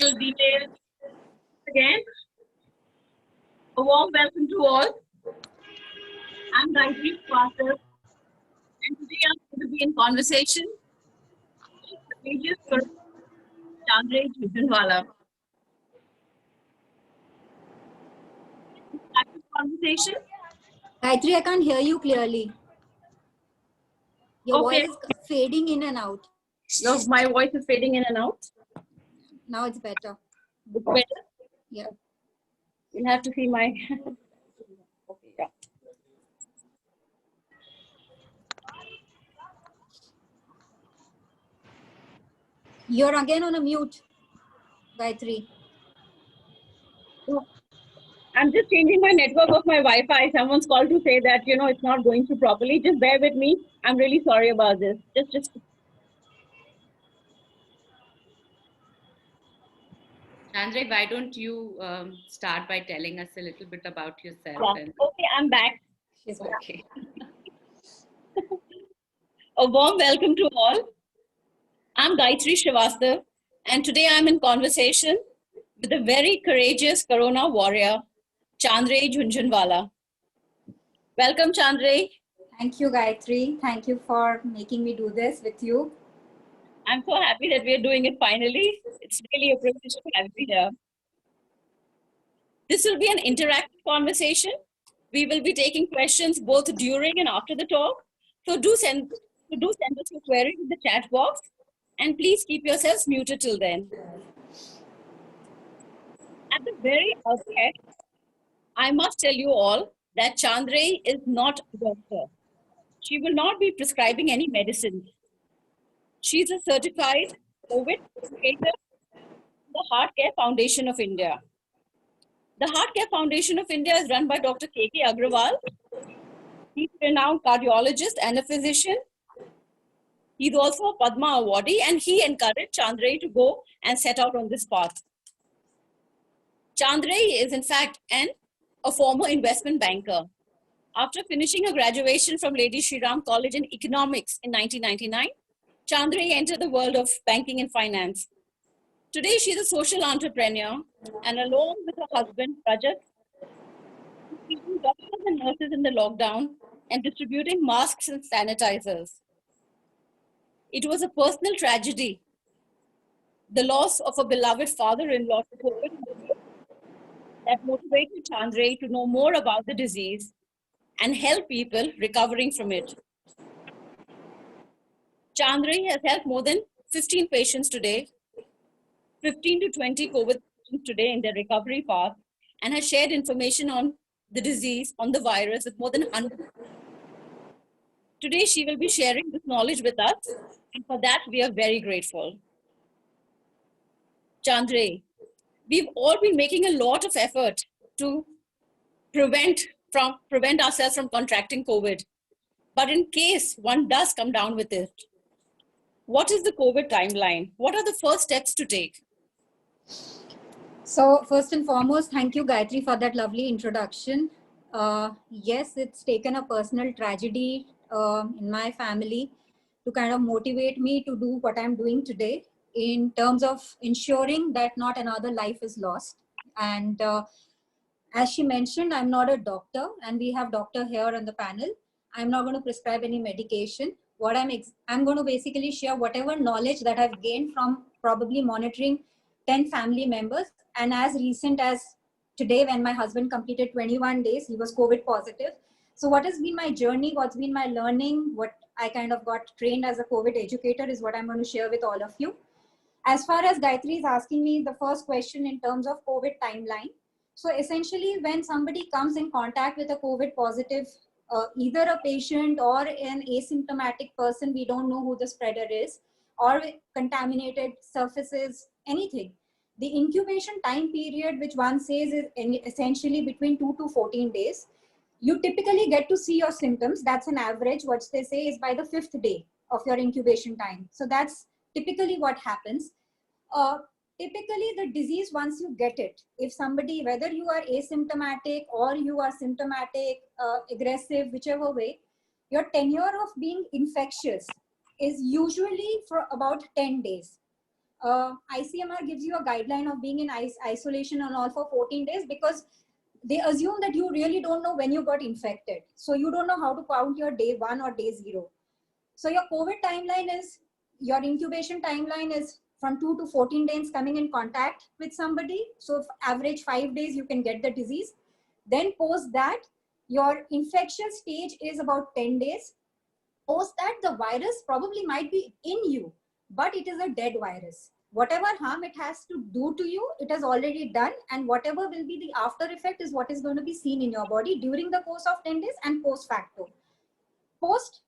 Little details again. A warm welcome to all. I'm Gayatri Swathar, and today I'm going to be in conversation with the pages for Chandray Jhunjhunwala. Start this conversation. Gayatri, I can't hear you clearly. Your Okay. voice is fading in and out. No, my voice is fading in and out. Now it's better. It's better. Yeah. You'll have to see my. Okay, yeah. You're again on a mute, Gayatri. I'm just changing my network of my Wi-Fi. Someone's called to say that it's not going through properly. Just bear with me. I'm really sorry about this. Just. Chandray, why don't you start by telling us a little bit about yourself? Yeah. Okay, I'm back. She's back. Okay. A warm welcome to all. I'm Gayatri Srivastava, and today I'm in conversation with a very courageous Corona warrior, Chandray Jhunjhunwala. Welcome, Chandray. Thank you, Gayatri. Thank you for making me do this with you. I'm so happy that we're doing it finally. It's really a privilege to have you here. This will be an interactive conversation. We will be taking questions both during and after the talk. So do send us your queries in the chat box, and please keep yourselves muted till then. At the very outset, I must tell you all that Chandray is not a doctor. She will not be prescribing any medicine. She's a certified COVID educator in the Heart Care Foundation of India. The Heart Care Foundation of India is run by Dr. K.K. Agrawal. He's a renowned cardiologist and a physician. He's also a Padma awardee, and he encouraged Chandray to go and set out on this path. Chandray is in fact a former investment banker. After finishing her graduation from Lady Shri Ram College in Economics in 1999, Chandray entered the world of banking and finance. Today, she's a social entrepreneur, and along with her husband, Rajat, she's teaching doctors and nurses in the lockdown and distributing masks and sanitizers. It was a personal tragedy, the loss of a beloved father-in-law to COVID, that motivated Chandray to know more about the disease and help people recovering from it. Chandray has helped more than 15 patients today, 15 to 20 COVID patients today in their recovery path, and has shared information on the disease, on the virus with more than 100. Today, she will be sharing this knowledge with us, and for that, we are very grateful. Chandray, we've all been making a lot of effort to prevent ourselves from contracting COVID. But in case one does come down with it, what is the COVID timeline? What are the first steps to take? So first and foremost, thank you, Gayatri, for that lovely introduction. Yes, it's taken a personal tragedy in my family to kind of motivate me to do what I'm doing today in terms of ensuring that not another life is lost. And as she mentioned, I'm not a doctor, and we have doctor here on the panel. I'm not going to prescribe any medication. What I'm going to basically share whatever knowledge that I've gained from probably monitoring 10 family members. And as recent as today, when my husband completed 21 days, he was COVID positive. So what has been my journey, what's been my learning, what I kind of got trained as a COVID educator is what I'm going to share with all of you. As far as Gayatri is asking me the first question in terms of COVID timeline. So essentially, when somebody comes in contact with a COVID positive, either a patient or an asymptomatic person, we don't know who the spreader is, or contaminated surfaces, anything. The incubation time period, which one says is essentially between 2 to 14 days. You typically get to see your symptoms. That's an average. What they say is by the 5th day of your incubation time. So that's typically what happens. Typically the disease, once you get it, if somebody, whether you are asymptomatic or you are symptomatic, aggressive, whichever way, your tenure of being infectious is usually for about 10 days. ICMR gives you a guideline of being in isolation and all for 14 days because they assume that you really don't know when you got infected. So you don't know how to count your day 1 or day 0. So your COVID timeline is, your incubation timeline is from 2 to 14 days coming in contact with somebody. So average 5 days, you can get the disease. Then post that, your infection stage is about 10 days. Post that, the virus probably might be in you, but it is a dead virus. Whatever harm it has to do to you, it has already done. And whatever will be the after effect is what is going to be seen in your body during the course of 10 days and post facto. Post,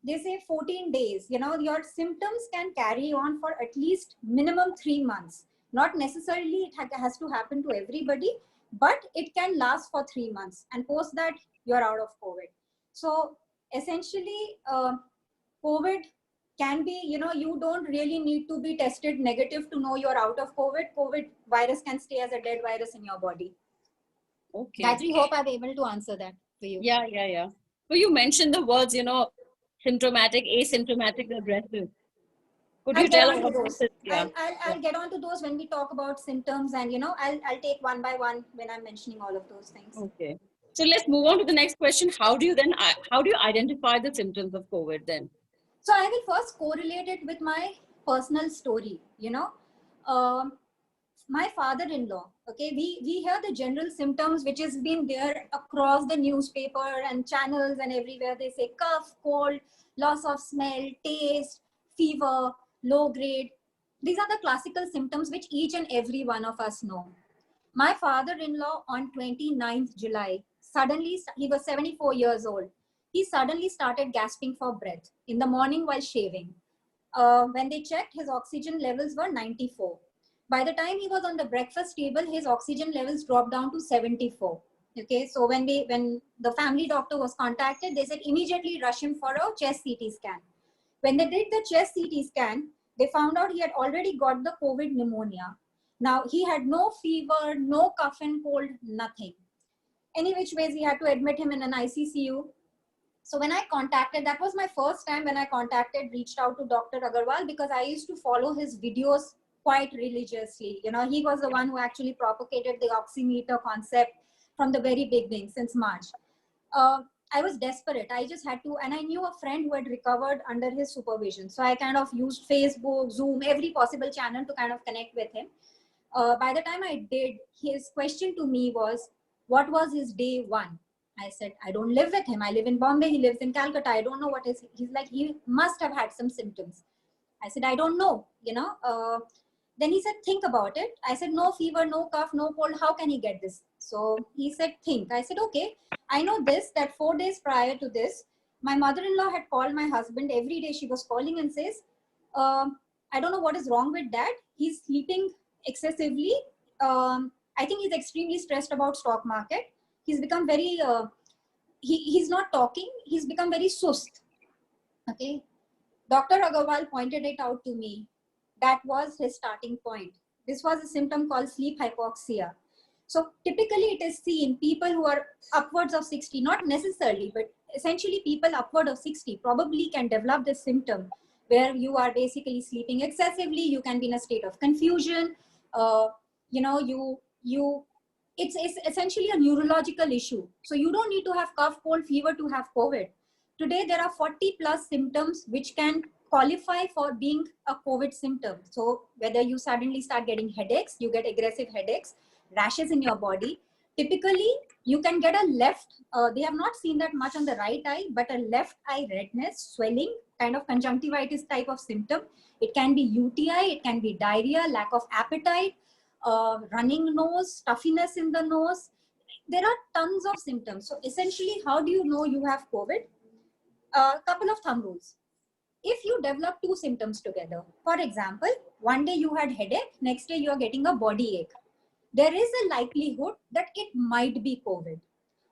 they say 14 days, your symptoms can carry on for at least minimum 3 months. Not necessarily it has to happen to everybody, but it can last for 3 months. And post that, you're out of COVID. So essentially, COVID can be, you don't really need to be tested negative to know you're out of COVID. COVID virus can stay as a dead virus in your body. Okay. Gayatri, hope I'm able to answer that for you. Yeah. So you mentioned the words, symptomatic, asymptomatic, aggressive. Could you tell on to those? Yeah. I'll get on to those when we talk about symptoms, and I'll take one by one when I'm mentioning all of those things. Okay. So let's move on to the next question. How do you identify the symptoms of COVID then? So I will first correlate it with my personal story. My father-in-law, okay, we hear the general symptoms which has been there across the newspaper and channels and everywhere. They say cough, cold, loss of smell, taste, fever, low grade. These are the classical symptoms which each and every one of us know. My father-in-law on 29th July, suddenly, he was 74 years old. He suddenly started gasping for breath in the morning while shaving. When they checked, his oxygen levels were 94. By the time he was on the breakfast table, his oxygen levels dropped down to 74. Okay, so when the family doctor was contacted, they said immediately rush him for a chest CT scan. When they did the chest CT scan, they found out he had already got the COVID pneumonia. Now, he had no fever, no cough and cold, nothing. Any which ways, he had to admit him in an ICCU. So when I contacted, that was my first time when I reached out to Dr. Agarwal, because I used to follow his videos quite religiously. He was the one who actually propagated the oximeter concept from the very beginning, since March. I was desperate. I just had to, and I knew a friend who had recovered under his supervision. So I kind of used Facebook, Zoom, every possible channel to kind of connect with him. By the time I did, his question to me was, what was his day 1? I said, I don't live with him. I live in Bombay. He lives in Calcutta. I don't know what is. He's like, he must have had some symptoms. I said, I don't know, Then he said, think about it. I said, no fever, no cough, no cold. How can he get this? So he said, think. I said, okay, I know this, that 4 days prior to this, my mother-in-law had called my husband every day. She was calling and says, I don't know what is wrong with dad. He's sleeping excessively. I think he's extremely stressed about stock market. He's become very, he's not talking. He's become very sust. Okay. Dr. Agarwal pointed it out to me. That was his starting point. This was a symptom called sleep hypoxia. So typically it is seen people who are upwards of 60, not necessarily, but essentially people upward of 60 probably can develop this symptom where you are basically sleeping excessively. You can be in a state of confusion. It's essentially a neurological issue. So you don't need to have cough, cold, fever to have COVID. Today, there are 40 plus symptoms which can qualify for being a COVID symptom. So whether you suddenly start getting headaches, you get aggressive headaches, rashes in your body. Typically, you can get a left, they have not seen that much on the right eye, but a left eye redness, swelling, kind of conjunctivitis type of symptom. It can be UTI, it can be diarrhea, lack of appetite, running nose, stuffiness in the nose. There are tons of symptoms. So essentially, how do you know you have COVID? A couple of thumb rules. If you develop 2 symptoms together, for example, one day you had headache, next day you are getting a body ache, there is a likelihood that it might be COVID.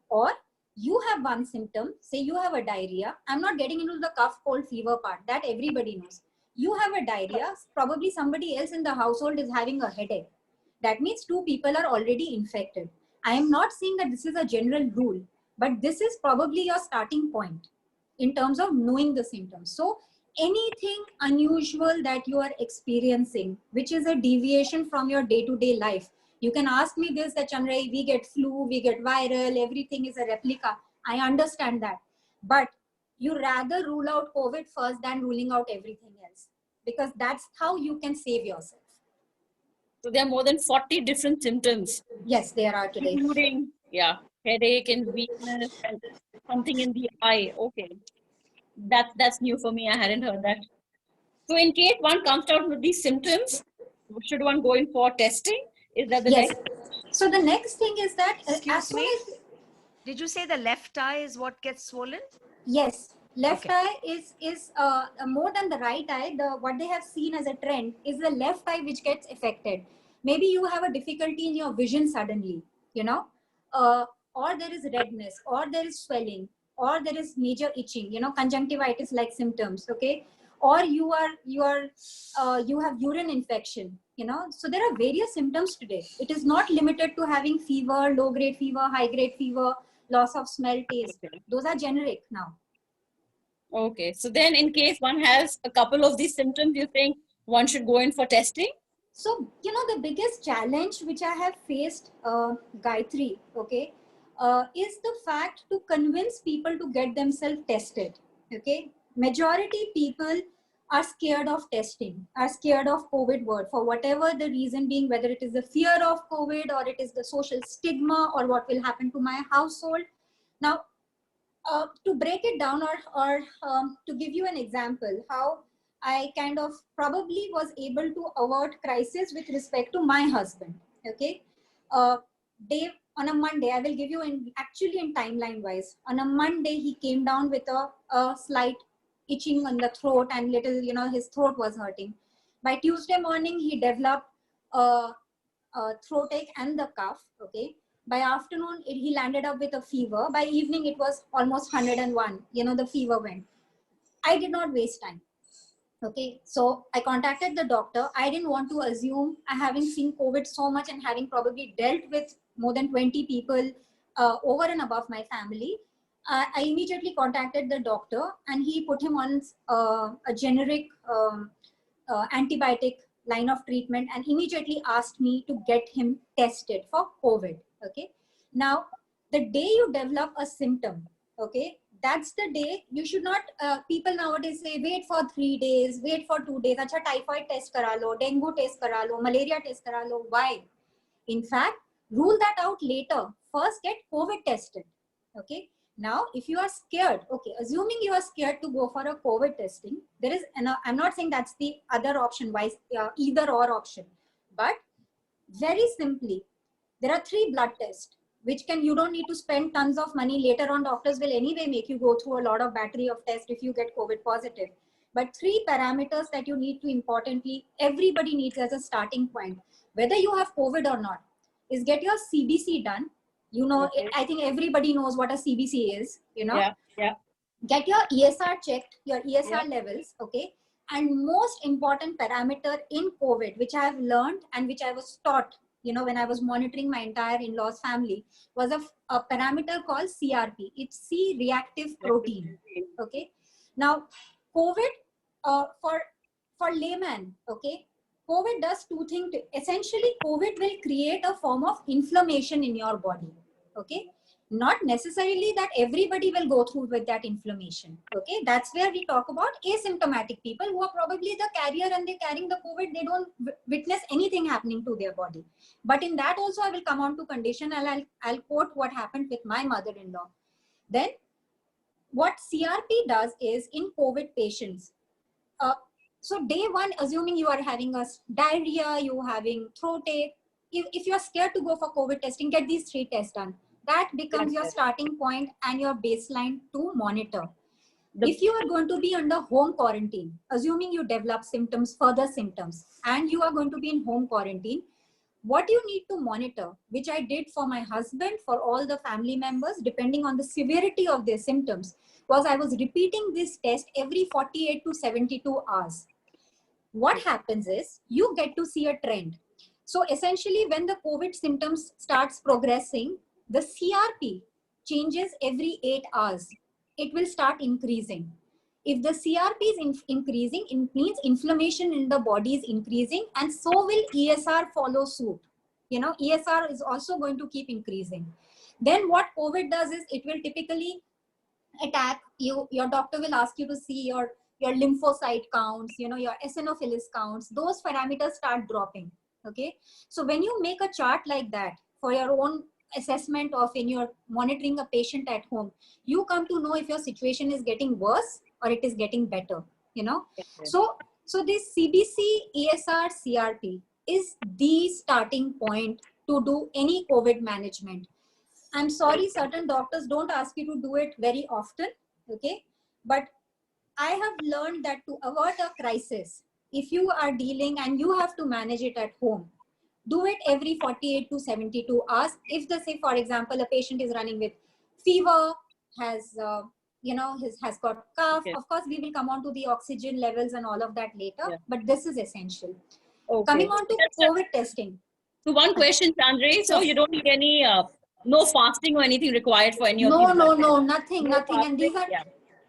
Or you have one symptom, say you have a diarrhea. I'm not getting into the cough, cold, fever part, that everybody knows. You have a diarrhea, probably somebody else in the household is having a headache. That means 2 people are already infected. I am not saying that this is a general rule, but this is probably your starting point in terms of knowing the symptoms. So anything unusual that you are experiencing, which is a deviation from your day-to-day life. You can ask me this, that Chandra, we get flu, we get viral, everything is a replica. I understand that. But you rather rule out COVID first than ruling out everything else, because that's how you can save yourself. So there are more than 40 different symptoms, Yes, there are today. including, yeah, headache and weakness and something in the eye. Okay. That's new for me. I hadn't heard that. So in case one comes out with these symptoms, should one go in for testing? Is that the Yes. next? So the next thing is that Excuse as soon me? as, Did you say the left eye is what gets swollen? yes, left Okay. eye is more than the right eye. What they have seen as a trend is the left eye which gets affected. Maybe you have a difficulty in your vision suddenly, you know, or there is redness, or there is swelling, or there is major itching, you know, conjunctivitis like symptoms. Okay, or you have urine infection, you know. So there are various symptoms today. It is not limited to having fever, low grade fever, high grade fever, loss of smell, taste. Okay. Those are generic now. Okay. So then in case one has a couple of these symptoms, you think one should go in for testing? So, you know, the biggest challenge which I have faced, Gayatri, okay, is the fact to convince people to get themselves tested. Okay, majority people are scared of testing, are scared of COVID word for whatever the reason being, whether it is the fear of COVID or it is the social stigma or what will happen to my household. Now, to break it down, or to give you an example, how I kind of probably was able to avert crisis with respect to my husband. Okay, Dave, on a Monday, I will give you in timeline wise. On a Monday, he came down with a slight itching on the throat and little, you know, his throat was hurting. By Tuesday morning, he developed throat ache and the cough. Okay, by afternoon he landed up with a fever. By evening it was almost 101, you know, the fever went. I did not waste time. Okay, so I contacted the doctor. I didn't want to assume, I having seen COVID so much and having probably dealt with more than 20 people over and above my family. I immediately contacted the doctor and he put him on a generic antibiotic line of treatment and immediately asked me to get him tested for COVID. Okay, now the day you develop a symptom, okay, that's the day you should not, people nowadays say wait for 3 days, wait for 2 days, acha typhoid test kara lo, dengue test kara lo, malaria test kara lo. Why? In fact, rule that out later. First get COVID tested. Okay, now if you are scared, okay, assuming you are scared to go for a COVID testing, there is, and I'm not saying that's the other option, either or option, but very simply, there are 3 blood tests which you don't need to spend tons of money. Later on, doctors will anyway make you go through a lot of battery of tests if you get COVID positive. But 3 parameters that you need to importantly, everybody needs as a starting point, whether you have COVID or not, is get your CBC done. You know, Okay. I think everybody knows what a CBC is, you know. Yeah. Get your ESR checked, your ESR Yeah. levels, okay. And most important parameter in COVID, which I have learned and which I was taught, you know, when I was monitoring my entire in-laws family, was a parameter called CRP. It's C-reactive protein. Okay. Now, COVID, for layman, okay, COVID does 2 things. Essentially, COVID will create a form of inflammation in your body. Okay. Not necessarily that everybody will go through with that inflammation. Okay, that's where we talk about asymptomatic people who are probably the carrier and they're carrying the COVID. They don't witness anything happening to their body. But in that also, I will come on to condition and I'll quote what happened with my mother-in-law. Then what CRP does is in COVID patients. So day 1, assuming you are having a diarrhea, you having throat ache, if you are scared to go for COVID testing, get these 3 tests done. That becomes your starting point and your baseline to monitor. If you are going to be under home quarantine, assuming you develop further symptoms, and you are going to be in home quarantine, what you need to monitor, which I did for my husband, for all the family members, depending on the severity of their symptoms, was I was repeating this test every 48 to 72 hours. What happens is you get to see a trend. So essentially, when the COVID symptoms starts progressing, the CRP changes every 8 hours. It will start increasing. If the CRP is increasing, it means inflammation in the body is increasing, and so will ESR follow suit. You know, ESR is also going to keep increasing. Then what COVID does is it will typically attack you. Your doctor will ask you to see your lymphocyte counts, you know, your eosinophils counts. Those parameters start dropping. Okay, so when you make a chart like that for your own assessment of when you're monitoring a patient at home, you come to know if your situation is getting worse or it is getting better, you know. So this CBC, ESR, CRP is the starting point to do any COVID management. I'm sorry, certain doctors don't ask you to do it very often, okay? But I have learned that to avoid a crisis, if you are dealing and you have to manage it at home, do it every 48 to 72 hours. If the, say, for example, a patient is running with fever, has, has got cough, Okay. of course, we will come on to the oxygen levels and all of that later, Yeah. but this is essential. Okay. Coming on to COVID testing. So one question, Chandra. So you don't need any, no fasting or anything required for any of these? No, nothing. No And these fasting, are,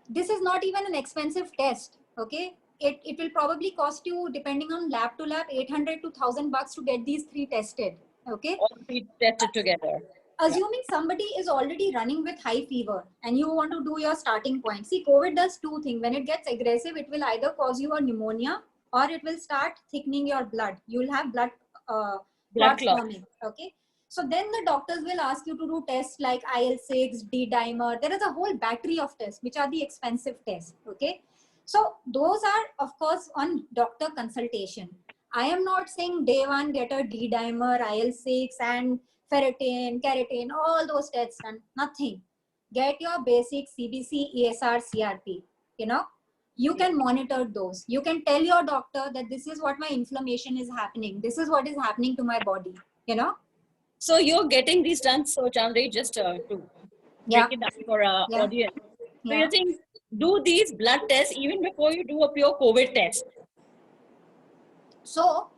this is not even an expensive test, okay? It will probably cost you, depending on lab to lab, 800 to $1,000 to get these 3 tested, okay? all three tested together. Assuming somebody is already running with high fever and you want to do your starting point. See, COVID does 2 things. When it gets aggressive, it will either cause you a pneumonia or it will start thickening your blood. You will have blood clots clot. forming, okay? So then the doctors will ask you to do tests like IL-6, D-dimer. There is a whole battery of tests, which are the expensive tests, okay? So those are, of course, on doctor consultation. I am not saying day one, get a D-dimer, IL-6 and ferritin, keratin, all those tests and nothing. Get your basic CBC, ESR, CRP, you know? You can monitor those. You can tell your doctor that this is what my inflammation is happening. This is what is happening to my body, you know? So you're getting these done. So Chandra, just to break it down for our audience. So you think, do these blood tests even before you do a pure COVID test? So,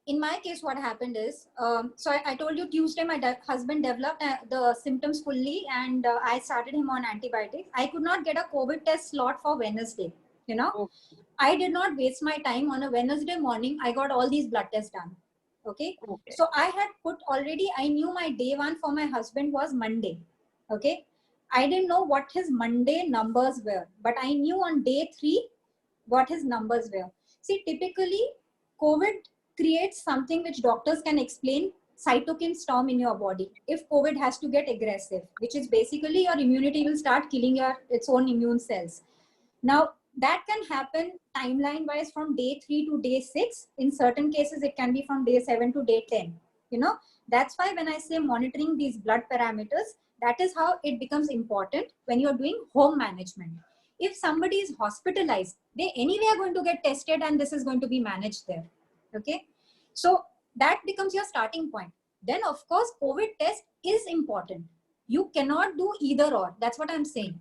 in my case, what happened is, so I told you Tuesday, my husband developed the symptoms fully and I started him on antibiotics. I could not get a COVID test slot for Wednesday, you know. Okay. I did not waste my time. On a Wednesday morning, I got all these blood tests done. Okay. So I had put already, I knew my day one for my husband was Monday. Okay. I didn't know what his Monday numbers were, but I knew on day 3 what his numbers were. See, typically COVID creates something which doctors can explain, cytokine storm in your body. If COVID has to get aggressive, which is basically your immunity will start killing its own immune cells. Now, that can happen timeline wise from day 3 to day 6. In certain cases, it can be from day 7 to day 10. You know, that's why when I say monitoring these blood parameters, that is how it becomes important when you're doing home management. If somebody is hospitalized, they anyway are going to get tested and this is going to be managed there. Okay. So that becomes your starting point. Then of course, COVID test is important. You cannot do either or. That's what I'm saying.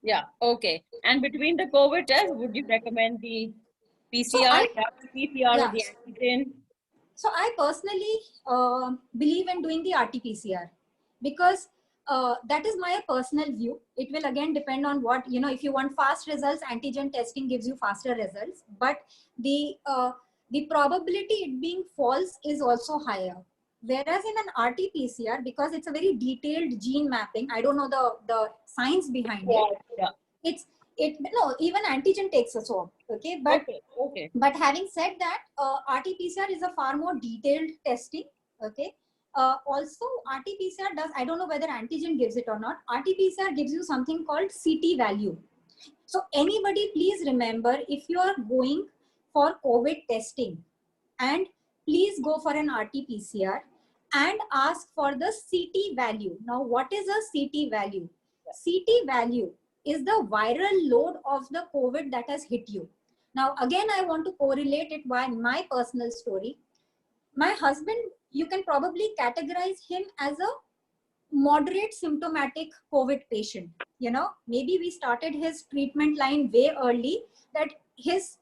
Yeah. Okay. And between the COVID test, would you recommend the PCR, PCR or the antigen? So I personally believe in doing the RT-PCR because that is my personal view. It will again depend on what, you know, if you want fast results, antigen testing gives you faster results, but the probability it being false is also higher. Whereas in an RT-PCR, because it's a very detailed gene mapping, I don't know the science behind it. Yeah. No, even antigen takes a swab. Okay. But, but having said that, RT-PCR is a far more detailed testing. Okay. Also, RT-PCR does, I don't know whether antigen gives it or not. RT-PCR gives you something called CT value. So anybody please remember, if you are going for COVID testing, and please go for an RT-PCR and ask for the CT value. Now, what is a CT value? CT value is the viral load of the COVID that has hit you. Now, again, I want to correlate it by my personal story. My husband, you can probably categorize him as a moderate symptomatic COVID patient. You know, maybe we started his treatment line way early that his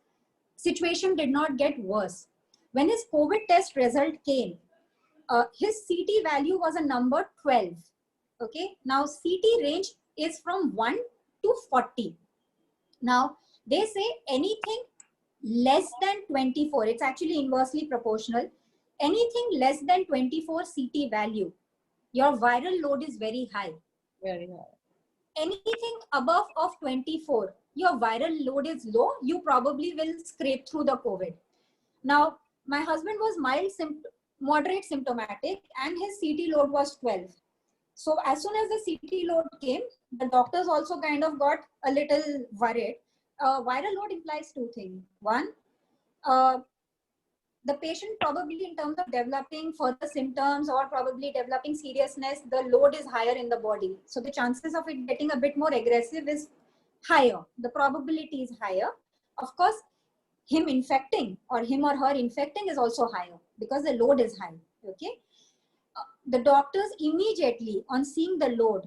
situation did not get worse. When his COVID test result came, his CT value was a number 12. Okay. Now CT range is from 1 to 40. Now, they say anything less than 24, it's actually inversely proportional. Anything less than 24 CT value, your viral load is very high. Very high. Anything above of 24, your viral load is low, you probably will scrape through the COVID. Now, my husband was moderate symptomatic and his CT load was 12. So as soon as the CT load came, the doctors also kind of got a little worried. Viral load implies two things. One, the patient probably in terms of developing further symptoms or probably developing seriousness, the load is higher in the body. So the chances of it getting a bit more aggressive is higher. The probability is higher. Of course, him infecting or him or her infecting is also higher because the load is high. Okay. The doctors immediately on seeing the load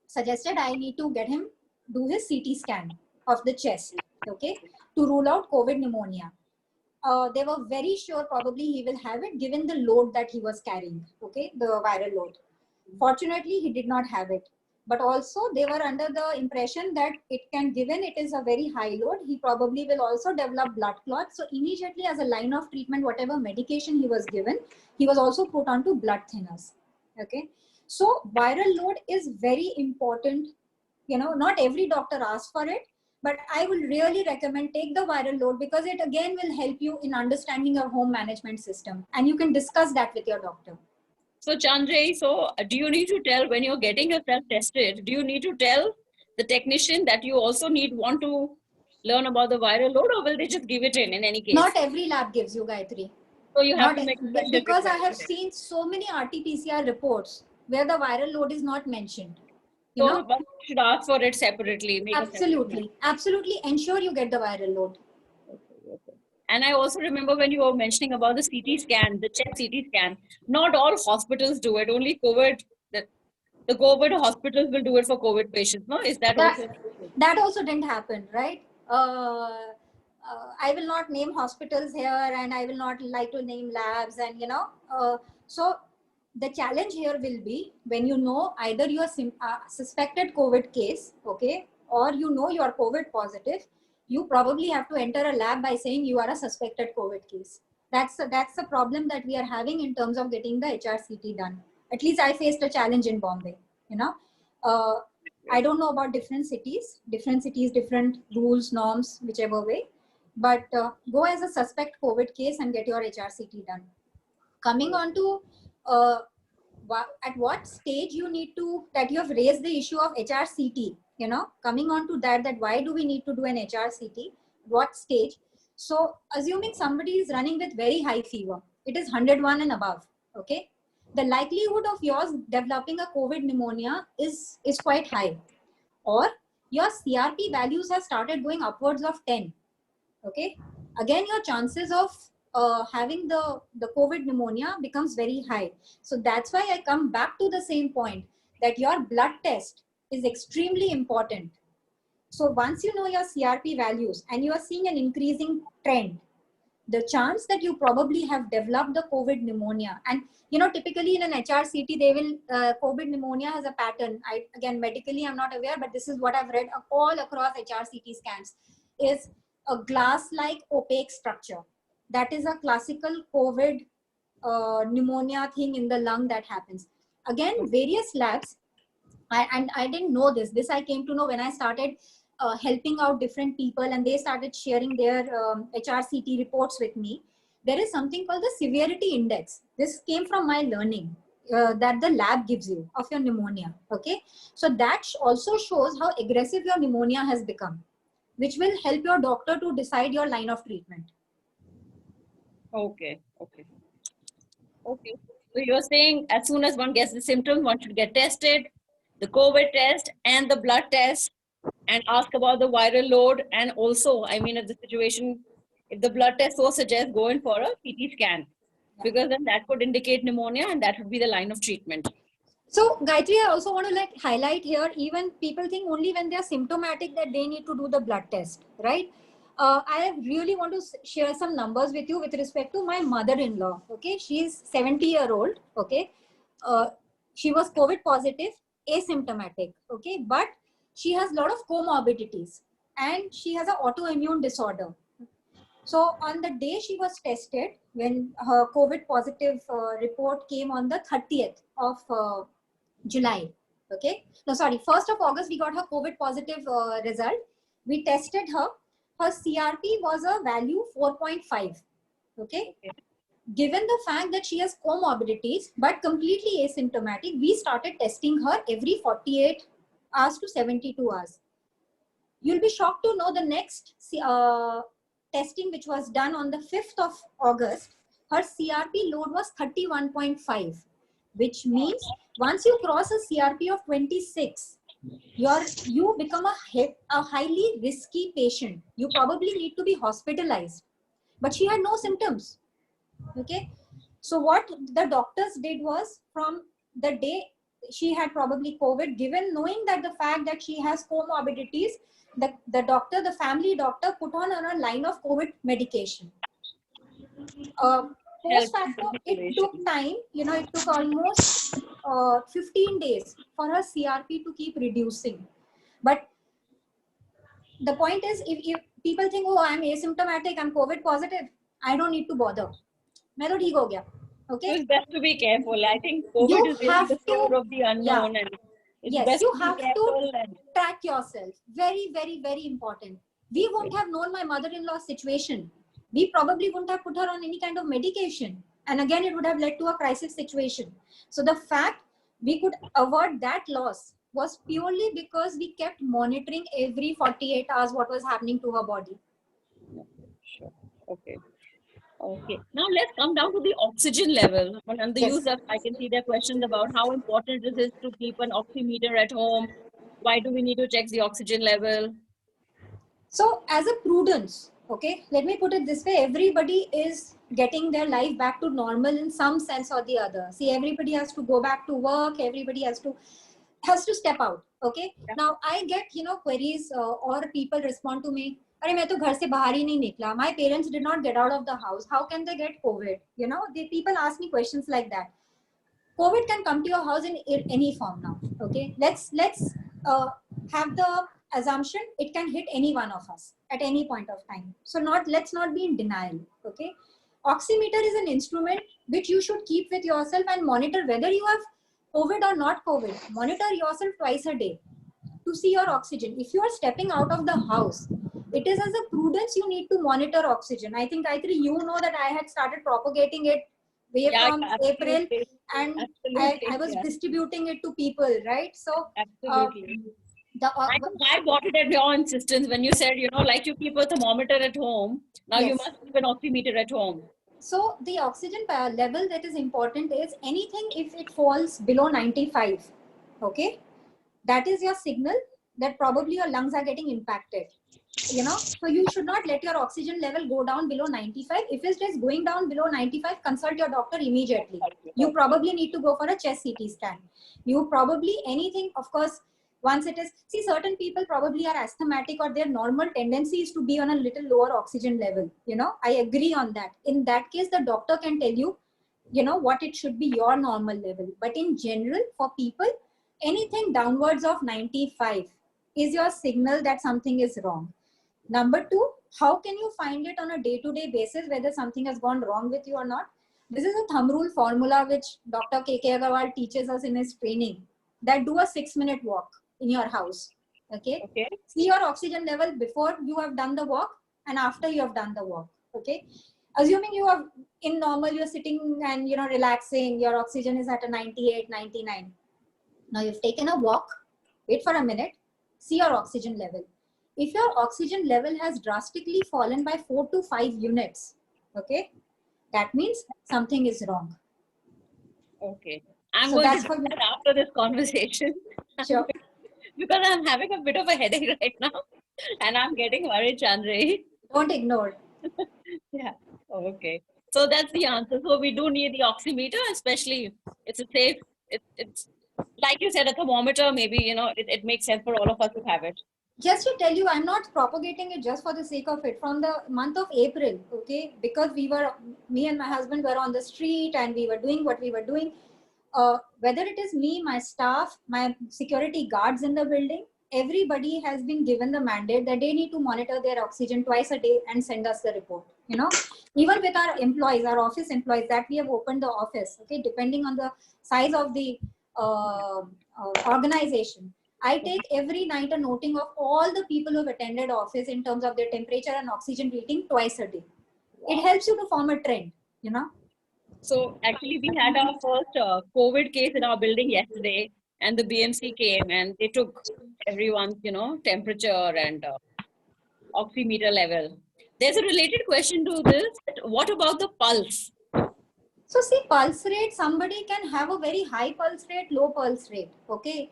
suggested I need to get him do his CT scan of the chest, okay, to rule out COVID pneumonia. They were very sure probably he will have it given the load that he was carrying, okay, the viral load. Fortunately, he did not have it. But also they were under the impression that it can, given it is a very high load, he probably will also develop blood clots. So immediately as a line of treatment, whatever medication he was given, he was also put onto blood thinners, okay. So viral load is very important. You know, not every doctor asks for it, but I will really recommend take the viral load because it again will help you in understanding your home management system and you can discuss that with your doctor. So Chandray, so do you need to tell when you're getting yourself tested, do you need to tell the technician that you also want to learn about the viral load, or will they just give it in any case? Not every lab gives you, Gayatri. So you have Not to make a special because I request. have seen so many RT-PCR reports where the viral load is not mentioned. You So know, one should ask for it separately. Make a separate absolutely, absolutely ensure you get the viral load. And I also remember when you were mentioning about the CT scan, the chest CT scan, not all hospitals do it, only COVID, the COVID hospitals will do it for COVID patients, no? Is that also? That also didn't happen, right? I will not name hospitals here and I will not like to name labs and, you know, so the challenge here will be when you know either you are suspected COVID case, okay, or you know you are COVID positive, you probably have to enter a lab by saying you are a suspected COVID case. That's the problem that we are having in terms of getting the HRCT done. At least I faced a challenge in Bombay, you know. I don't know about different cities, different rules, norms, whichever way, but go as a suspect COVID case and get your HRCT done. Coming on to at what stage you need to, that you have raised the issue of HRCT, you know, coming on to that why do we need to do an HRCT, what stage? So assuming somebody is running with very high fever, it is 101 and above, okay, the likelihood of yours developing a COVID pneumonia is quite high, or your CRP values have started going upwards of 10, okay, again your chances of having the COVID pneumonia becomes very high. So that's why I come back to the same point that your blood test is extremely important. So once you know your CRP values and you are seeing an increasing trend, the chance that you probably have developed the COVID pneumonia, and you know, typically in an HRCT, they will, COVID pneumonia has a pattern. Again, medically, I'm not aware, but this is what I've read all across HRCT scans, is a glass-like opaque structure. That is a classical COVID pneumonia thing in the lung that happens. Again, various labs, I didn't know this. This I came to know when I started helping out different people and they started sharing their HRCT reports with me. There is something called the severity index. This came from my learning that the lab gives you of your pneumonia. Okay, so that also shows how aggressive your pneumonia has become, which will help your doctor to decide your line of treatment. Okay. So you're saying as soon as one gets the symptoms, one should get tested, the COVID test and the blood test, and ask about the viral load. And also, I mean, if the situation, if the blood test so suggests, go in for a CT scan, because then that could indicate pneumonia and that would be the line of treatment. So Gayatri, I also want to like highlight here, even people think only when they are symptomatic that they need to do the blood test, right? I really want to share some numbers with you with respect to my mother-in-law. Okay, she's 70-year-old. Okay, she was COVID positive, asymptomatic. Okay, but she has a lot of comorbidities. and she has an autoimmune disorder. So on the day she was tested, when her COVID positive report came on the 30th of July, okay? No, sorry, 1st of August, we got her COVID positive result. We tested her. Her CRP was a value 4.5, okay? Given the fact that she has comorbidities, but completely asymptomatic, we started testing her every 48 hours to 72 hours. You'll be shocked to know the next testing, which was done on the 5th of August, her CRP load was 31.5, which means once you cross a CRP of 26, you become a highly risky patient. You probably need to be hospitalized. But she had no symptoms. Okay. So what the doctors did was, from the day she had probably COVID, given knowing that the fact that she has comorbidities, the family doctor put on a line of COVID medication. Post facto, it took time, it took almost 15 days for her CRP to keep reducing. But the point is, if people think, oh, I'm asymptomatic, I'm COVID positive, I don't need to bother. मैं तो ठीक हो गया. Okay. So it's best to be careful. I think COVID is really the fear of the unknown, and it's yes, best you to be have careful to track yourself. Very, very, very important. We won't have known my mother-in-law's situation. We probably wouldn't have put her on any kind of medication, and again, it would have led to a crisis situation. So the fact we could avert that loss was purely because we kept monitoring every 48 hours what was happening to her body. Sure. Okay. Okay. Now let's come down to the oxygen level. And the use of, I can see there are questions about how important it is to keep an oximeter at home. Why do we need to check the oxygen level? So as a prudence, okay, let me put it this way, everybody is getting their life back to normal in some sense or the other. See, everybody has to go back to work, everybody has to step out, okay? Yeah. Now I get, queries or people respond to me, अरे मैं तो घर से बाहर ही नहीं निकला. My parents did not get out of the house. How can they get COVID? People ask me questions like that. COVID can come to your house in any form now. Okay, let's have the assumption it can hit any one of us at any point of time. So let's not be in denial. Okay, oximeter is an instrument which you should keep with yourself and monitor whether you have COVID or not COVID. Monitor yourself twice a day to see your oxygen. If you are stepping out of the house, it is as a prudence you need to monitor oxygen. I think, Gayatri, you know that I had started propagating it way from April, and I was distributing it to people, right? So absolutely. I got it at your insistence when you said, like you keep a thermometer at home. Now you must keep an oximeter at home. So the oxygen level that is important is anything if it falls below 95, okay? That is your signal that probably your lungs are getting impacted. So you should not let your oxygen level go down below 95. If it is going down below 95, consult your doctor immediately. You probably need to go for a chest CT scan. You probably anything, of course, once it is, see, certain people probably are asthmatic or their normal tendency is to be on a little lower oxygen level. I agree on that. In that case, the doctor can tell you, what it should be your normal level. But in general, for people, anything downwards of 95 is your signal that something is wrong. Number two, how can you find it on a day-to-day basis whether something has gone wrong with you or not? This is a thumb rule formula which Dr. K.K. Agarwal teaches us in his training, that do a 6-minute walk in your house. Okay? See your oxygen level before you have done the walk and after you have done the walk. Okay? Assuming you are in normal, you're sitting and relaxing, your oxygen is at a 98, 99. Now you've taken a walk, wait for a minute, see your oxygen level. If your oxygen level has drastically fallen by 4 to 5 units, okay, that means something is wrong. Okay. I'm going to do that after this conversation. Sure. Because I'm having a bit of a headache right now and I'm getting worried, Chandri. Don't ignore. Yeah. Okay. So that's the answer. So we do need the oximeter, especially it's a safe, it's like you said, a thermometer, maybe, it makes sense for all of us to have it. Just to tell you, I'm not propagating it just for the sake of it. From the month of April, okay, because me and my husband were on the street and we were doing what we were doing. Whether it is me, my staff, my security guards in the building, everybody has been given the mandate that they need to monitor their oxygen twice a day and send us the report. You know, even with our employees, our office employees that we have opened the office, okay, depending on the size of the organization, I take every night a noting of all the people who have attended office in terms of their temperature and oxygen reading twice a day. It helps you to form a trend, you know. So actually, we had our first COVID case in our building yesterday, and the BMC came and they took everyone's, temperature and oximeter level. There's a related question to this. What about the pulse? So see, pulse rate, somebody can have a very high pulse rate, low pulse rate. Okay.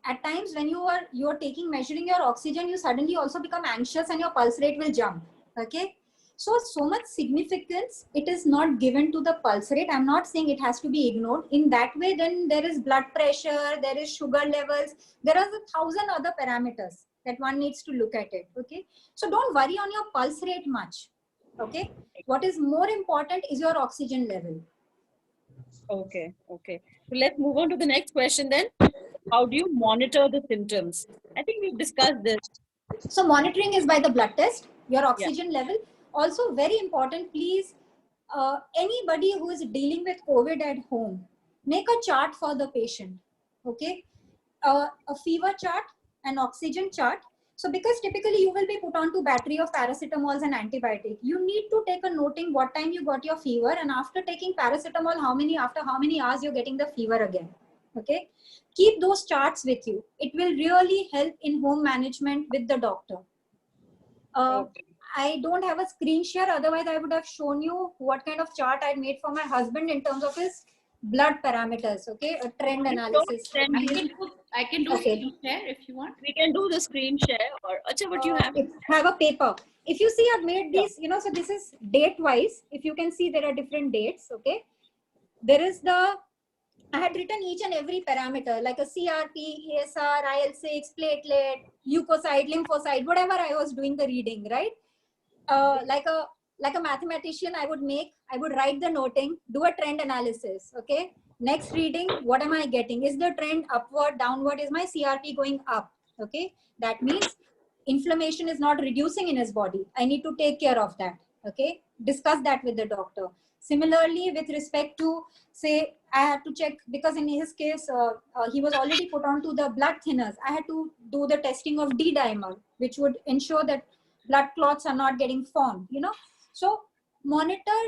At times when you are measuring your oxygen, you suddenly also become anxious and your pulse rate will jump. Okay. So much significance it is not given to the pulse rate. I'm not saying it has to be ignored. In that way, then there is blood pressure, there is sugar levels, there are 1,000 other parameters that one needs to look at it. Okay. So don't worry on your pulse rate much. Okay. What is more important is your oxygen level. Okay. Okay. So let's move on to the next question then. How do you monitor the symptoms? I think we've discussed this. So monitoring is by the blood test, your oxygen level. Also very important, please, anybody who is dealing with COVID at home, make a chart for the patient. Okay. A fever chart, an oxygen chart. So because typically you will be put on to battery of paracetamols and antibiotic, you need to take a noting what time you got your fever, and after taking paracetamol, after how many hours you're getting the fever again. Okay. Keep those charts with you. It will really help in home management with the doctor. Okay. I don't have a screen share. Otherwise, I would have shown you what kind of chart I made for my husband in terms of his blood parameters. Okay, a trend analysis. I can do Okay. screen share if you want. We can do the screen share, or Acha, what you have? Have a paper. If you see, I've made these. You know, so this is date wise. If you can see, there are different dates. Okay, there is I had written each and every parameter like a CRP, ESR, IL-6, platelet, leukocyte, lymphocyte, whatever I was doing the reading, right? Like a mathematician, I would write the noting, do a trend analysis. Okay. Next reading, what am I getting? Is the trend upward, downward? Is my CRP going up? Okay. That means inflammation is not reducing in his body. I need to take care of that. Okay. Discuss that with the doctor. Similarly, with respect to, say, I had to check, because in his case, he was already put onto the blood thinners. I had to do the testing of D-dimer, which would ensure that blood clots are not getting formed, you know. So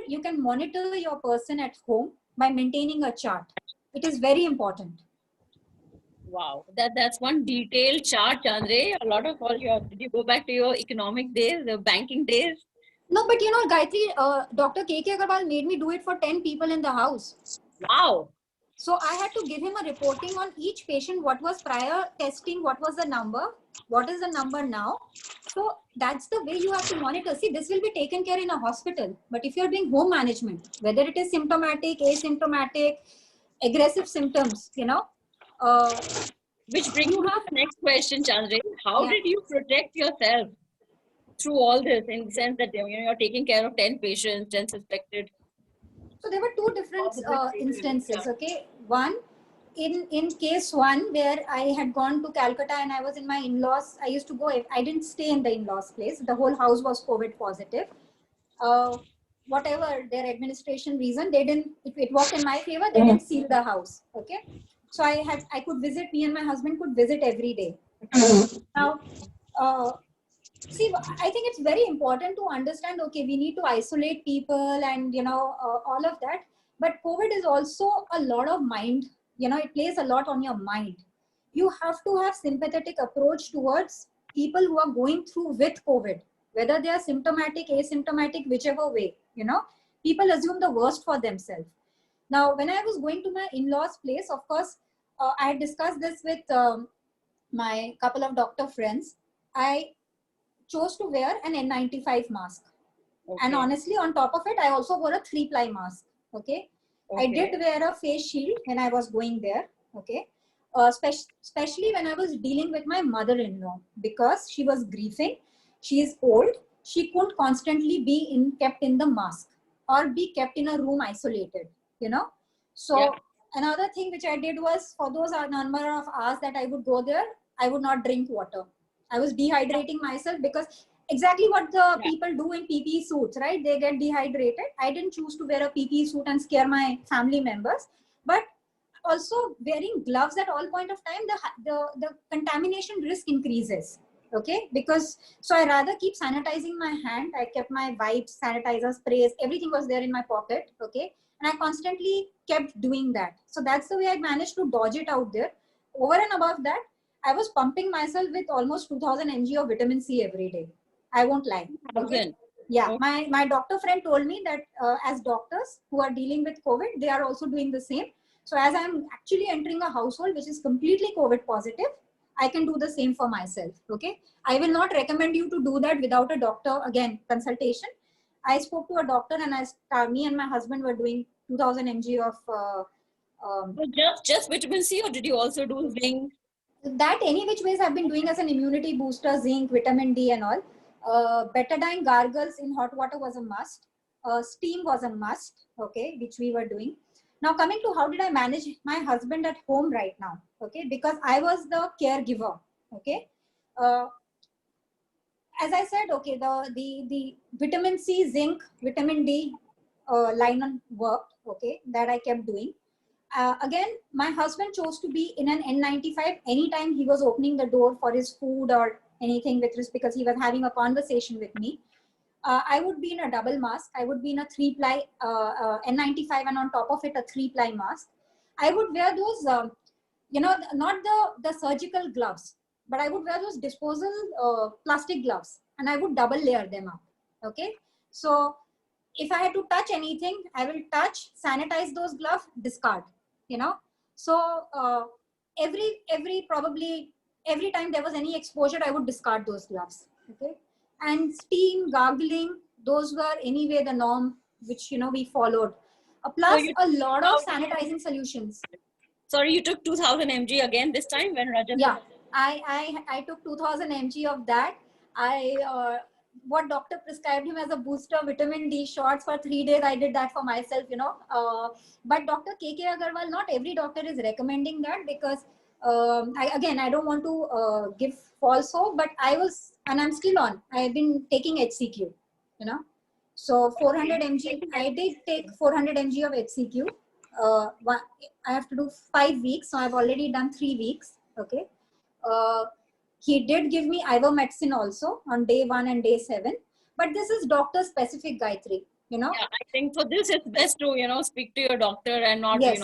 you can monitor your person at home by maintaining a chart. It is very important. Wow, that's one detailed chart, Chandre. A lot of did you go back to your economic days, the banking days? No, but you know, Gayatri, Dr. K.K. Agarwal made me do it for 10 people in the house. Wow. So I had to give him a reporting on each patient, what was prior testing, what was the number, what is the number now. So that's the way you have to monitor. See, this will be taken care in a hospital, but if you're doing home management, whether it is symptomatic, asymptomatic, aggressive symptoms, you know. Which brings me to the next question, Chandre. How did you protect yourself through all this, in the sense that you're taking care of 10 patients, 10 suspected? So there were two different instances. Okay, one in case one where I had gone to Calcutta and I was in my in-laws. I used to go. I didn't stay in the in-laws place. The whole house was COVID positive. Whatever their administration reason, they didn't. If it worked in my favor, they didn't seal the house. Okay, so I could visit. Me and my husband could visit every day. Now. See, I think it's very important to understand, okay, we need to isolate people and, you know, all of that. But COVID is also a lot of mind, you know, it plays a lot on your mind. You have to have sympathetic approach towards people who are going through with COVID, whether they are symptomatic, asymptomatic, whichever way, you know, people assume the worst for themselves. Now, when I was going to my in-laws place, of course, I had discussed this with my couple of doctor friends. I chose to wear an N95 mask. Okay. And honestly, on top of it, I also wore a 3-ply mask. Okay. I did wear a face shield when I was going there. Okay. Especially when I was dealing with my mother-in-law, because she was grieving. She is old. She couldn't constantly be kept in the mask or be kept in a room isolated, you know. So another thing which I did was, for those number of hours that I would go there, I would not drink water. I was dehydrating myself because exactly what the Yeah. people do in PPE suits, right? They get dehydrated. I didn't choose to wear a PPE suit and scare my family members, but also wearing gloves at all point of time, the contamination risk increases. Okay, because so I rather keep sanitizing my hand. I kept my wipes, sanitizer, sprays, everything was there in my pocket. Okay, and I constantly kept doing that. So that's the way I managed to dodge it out there. Over and above that, I was pumping myself with almost 2000 mg of vitamin C every day. I won't lie. Okay. 1000. Yeah, Oh. my doctor friend told me that as doctors who are dealing with COVID, they are also doing the same. So as I'm actually entering a household which is completely COVID positive, I can do the same for myself. Okay. I will not recommend you to do that without a doctor, again, consultation. I spoke to a doctor and me and my husband were doing 2000 mg of So just vitamin C, or did you also do zinc? that any which ways I've been doing as an immunity booster, zinc, vitamin D and all. Betadine gargles in hot water was a must. Steam was a must, okay, which we were doing. Now coming to how did I manage my husband at home right now, okay, because I was the caregiver, okay. Uh, as I said, okay, the vitamin C, zinc, vitamin D line on worked, okay, that I kept doing. Again, my husband chose to be in an N95 anytime he was opening the door for his food or anything with this, because he was having a conversation with me. I would be in a double mask. I would be in a 3-ply N95 and on top of it a 3-ply mask. I would wear those, not the surgical gloves, but I would wear those disposal plastic gloves and I would double layer them up. Okay. So if I had to touch anything, I will touch, sanitize those gloves, discard, you know. So every time there was any exposure, I would discard those gloves. Okay. And steam, gargling, those were anyway the norm which, we followed. Plus you a lot of 2000 sanitizing solutions. Sorry, you took 2000 mg again this time when Rajat? Yeah, I took 2000 mg of that. What doctor prescribed him as a booster vitamin D shots for 3 days. I did that for myself, but Dr. KK Agarwal, not every doctor is recommending that because I don't want to give false hope, but I was, and I'm still on. I've been taking HCQ, so 400 mg. I did take 400 mg of HCQ. I have to do 5 weeks, so I've already done 3 weeks. Okay. He did give me ivermectin also on day 1 and day 7, but this is doctor specific, Gayatri. Yeah, I think for this it's best to speak to your doctor and not Yes.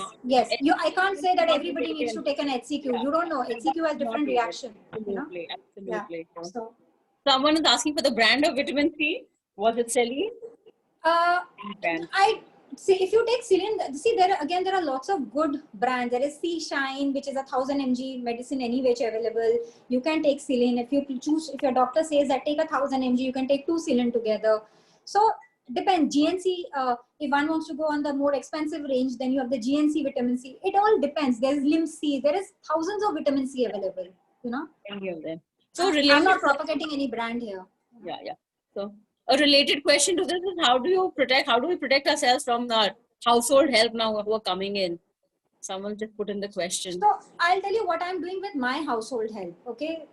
I can't say that not everybody needs to taken. take an HCQ. Yeah. You don't know. HCQ has Not different needed. reaction. Absolutely. Yeah. So Someone is asking for the brand of vitamin C. Was it Celine? Brand. I see if you take Celine, there are lots of good brands. There is C Shine, which is 1000 mg medicine anyway available. You can take Celine if your doctor says that take 1000 mg, you can take 2 Celine together. So depends. GNC, if one wants to go on the more expensive range, then you have the GNC vitamin C. It all depends. There's Lim C. There is thousands of vitamin C available. Any of them. So I'm not propagating any brand here. Yeah. So a related question to this is how do we protect ourselves from the household help now who are coming in? Someone just put in the question. So I'll tell you what I'm doing with my household help. Okay.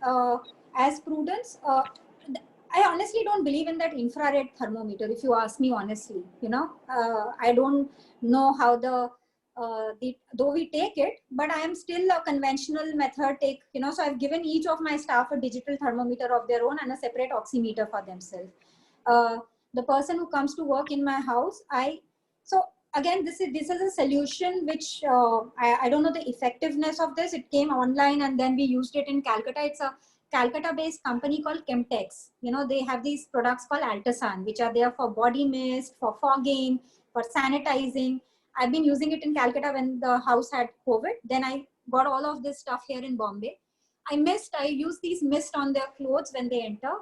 As prudence, I honestly don't believe in that infrared thermometer. If you ask me honestly, I don't know how though we take it, but I am still a conventional method so I've given each of my staff a digital thermometer of their own and a separate oximeter for themselves. The person who comes to work in my house, again, this is a solution which I don't know the effectiveness of this. It came online and then we used it in Calcutta. It's a Calcutta-based company called Chemtex. They have these products called Altasan, which are there for body mist, for fogging, for sanitizing. I've been using it in Calcutta when the house had COVID. Then I got all of this stuff here in Bombay. I use these mist on their clothes when they enter.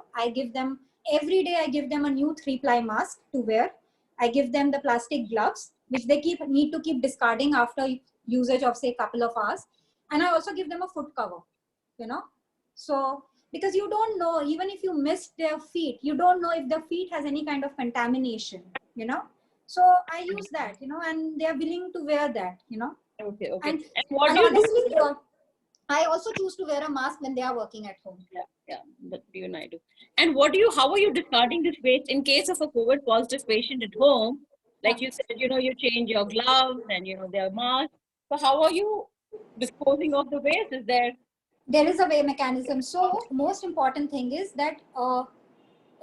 Every day I give them a new 3-ply mask to wear. I give them the plastic gloves, which they need to keep discarding after usage of say a couple of hours. And I also give them a foot cover, So because you don't know, even if you missed their feet, you don't know if their feet has any kind of contamination, So I use that, and they are willing to wear that, Okay. And what do you honestly, do? I also choose to wear a mask when they are working at home. Yeah, that you and I do. And how are you discarding this waste in case of a COVID positive patient at home? Like you said, you change your gloves and, their mask. So how are you disposing of the waste? There is a way mechanism. So most important thing is that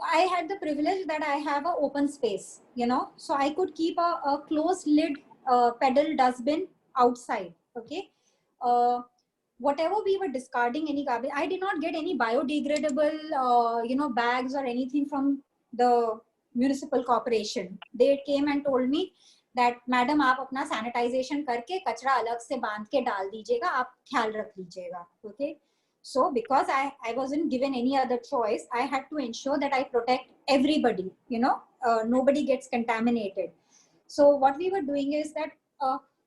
I had the privilege that I have an open space, so I could keep a closed lid pedal dustbin outside. Okay. Whatever we were discarding, any garbage, I did not get any biodegradable, bags or anything from the municipal corporation. They came and told me that, madam, आप अपना sanitization करके कचरा अलग से बांध के डाल दीजिएगा, आप ख्याल रख लीजिएगा. Okay. So because I wasn't given any other choice, I had to ensure that I protect everybody, nobody gets contaminated. So what we were doing is that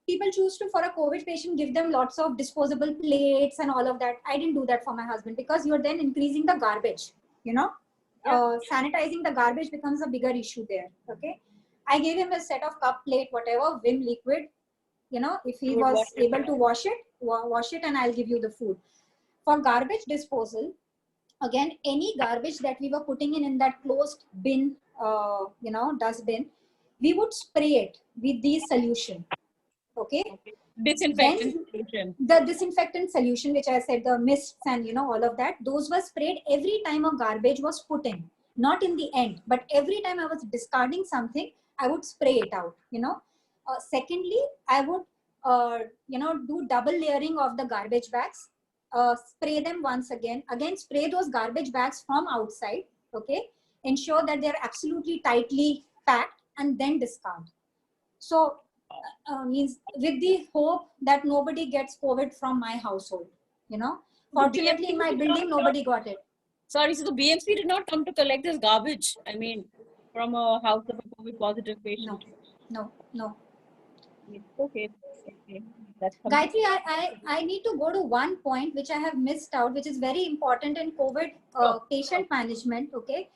people choose to, for a COVID patient, give them lots of disposable plates and all of that. I didn't do that for my husband because you're then increasing the garbage, sanitizing the garbage becomes a bigger issue there. Okay. I gave him a set of cup plate, whatever, Vim liquid, if he was able to wash it and I'll give you the food. For garbage disposal, again, any garbage that we were putting in that closed bin, dustbin, we would spray it with the solution. Okay. Disinfectant solution. The disinfectant solution, which I said, the mists and all of that, those were sprayed every time a garbage was put in, not in the end, but every time I was discarding something, I would spray it out. Secondly, I would do double layering of the garbage bags. Spray them once again spray those garbage bags from outside. Okay. Ensure that they're absolutely tightly packed and then discard. So means with the hope that nobody gets COVID from my household, fortunately in my building nobody got it. Sorry, so the BMC did not come to collect this garbage, from a house of a COVID positive patient? No. Okay. Gayatri, I need to go to one point which I have missed out, which is very important in COVID patient management. Okay.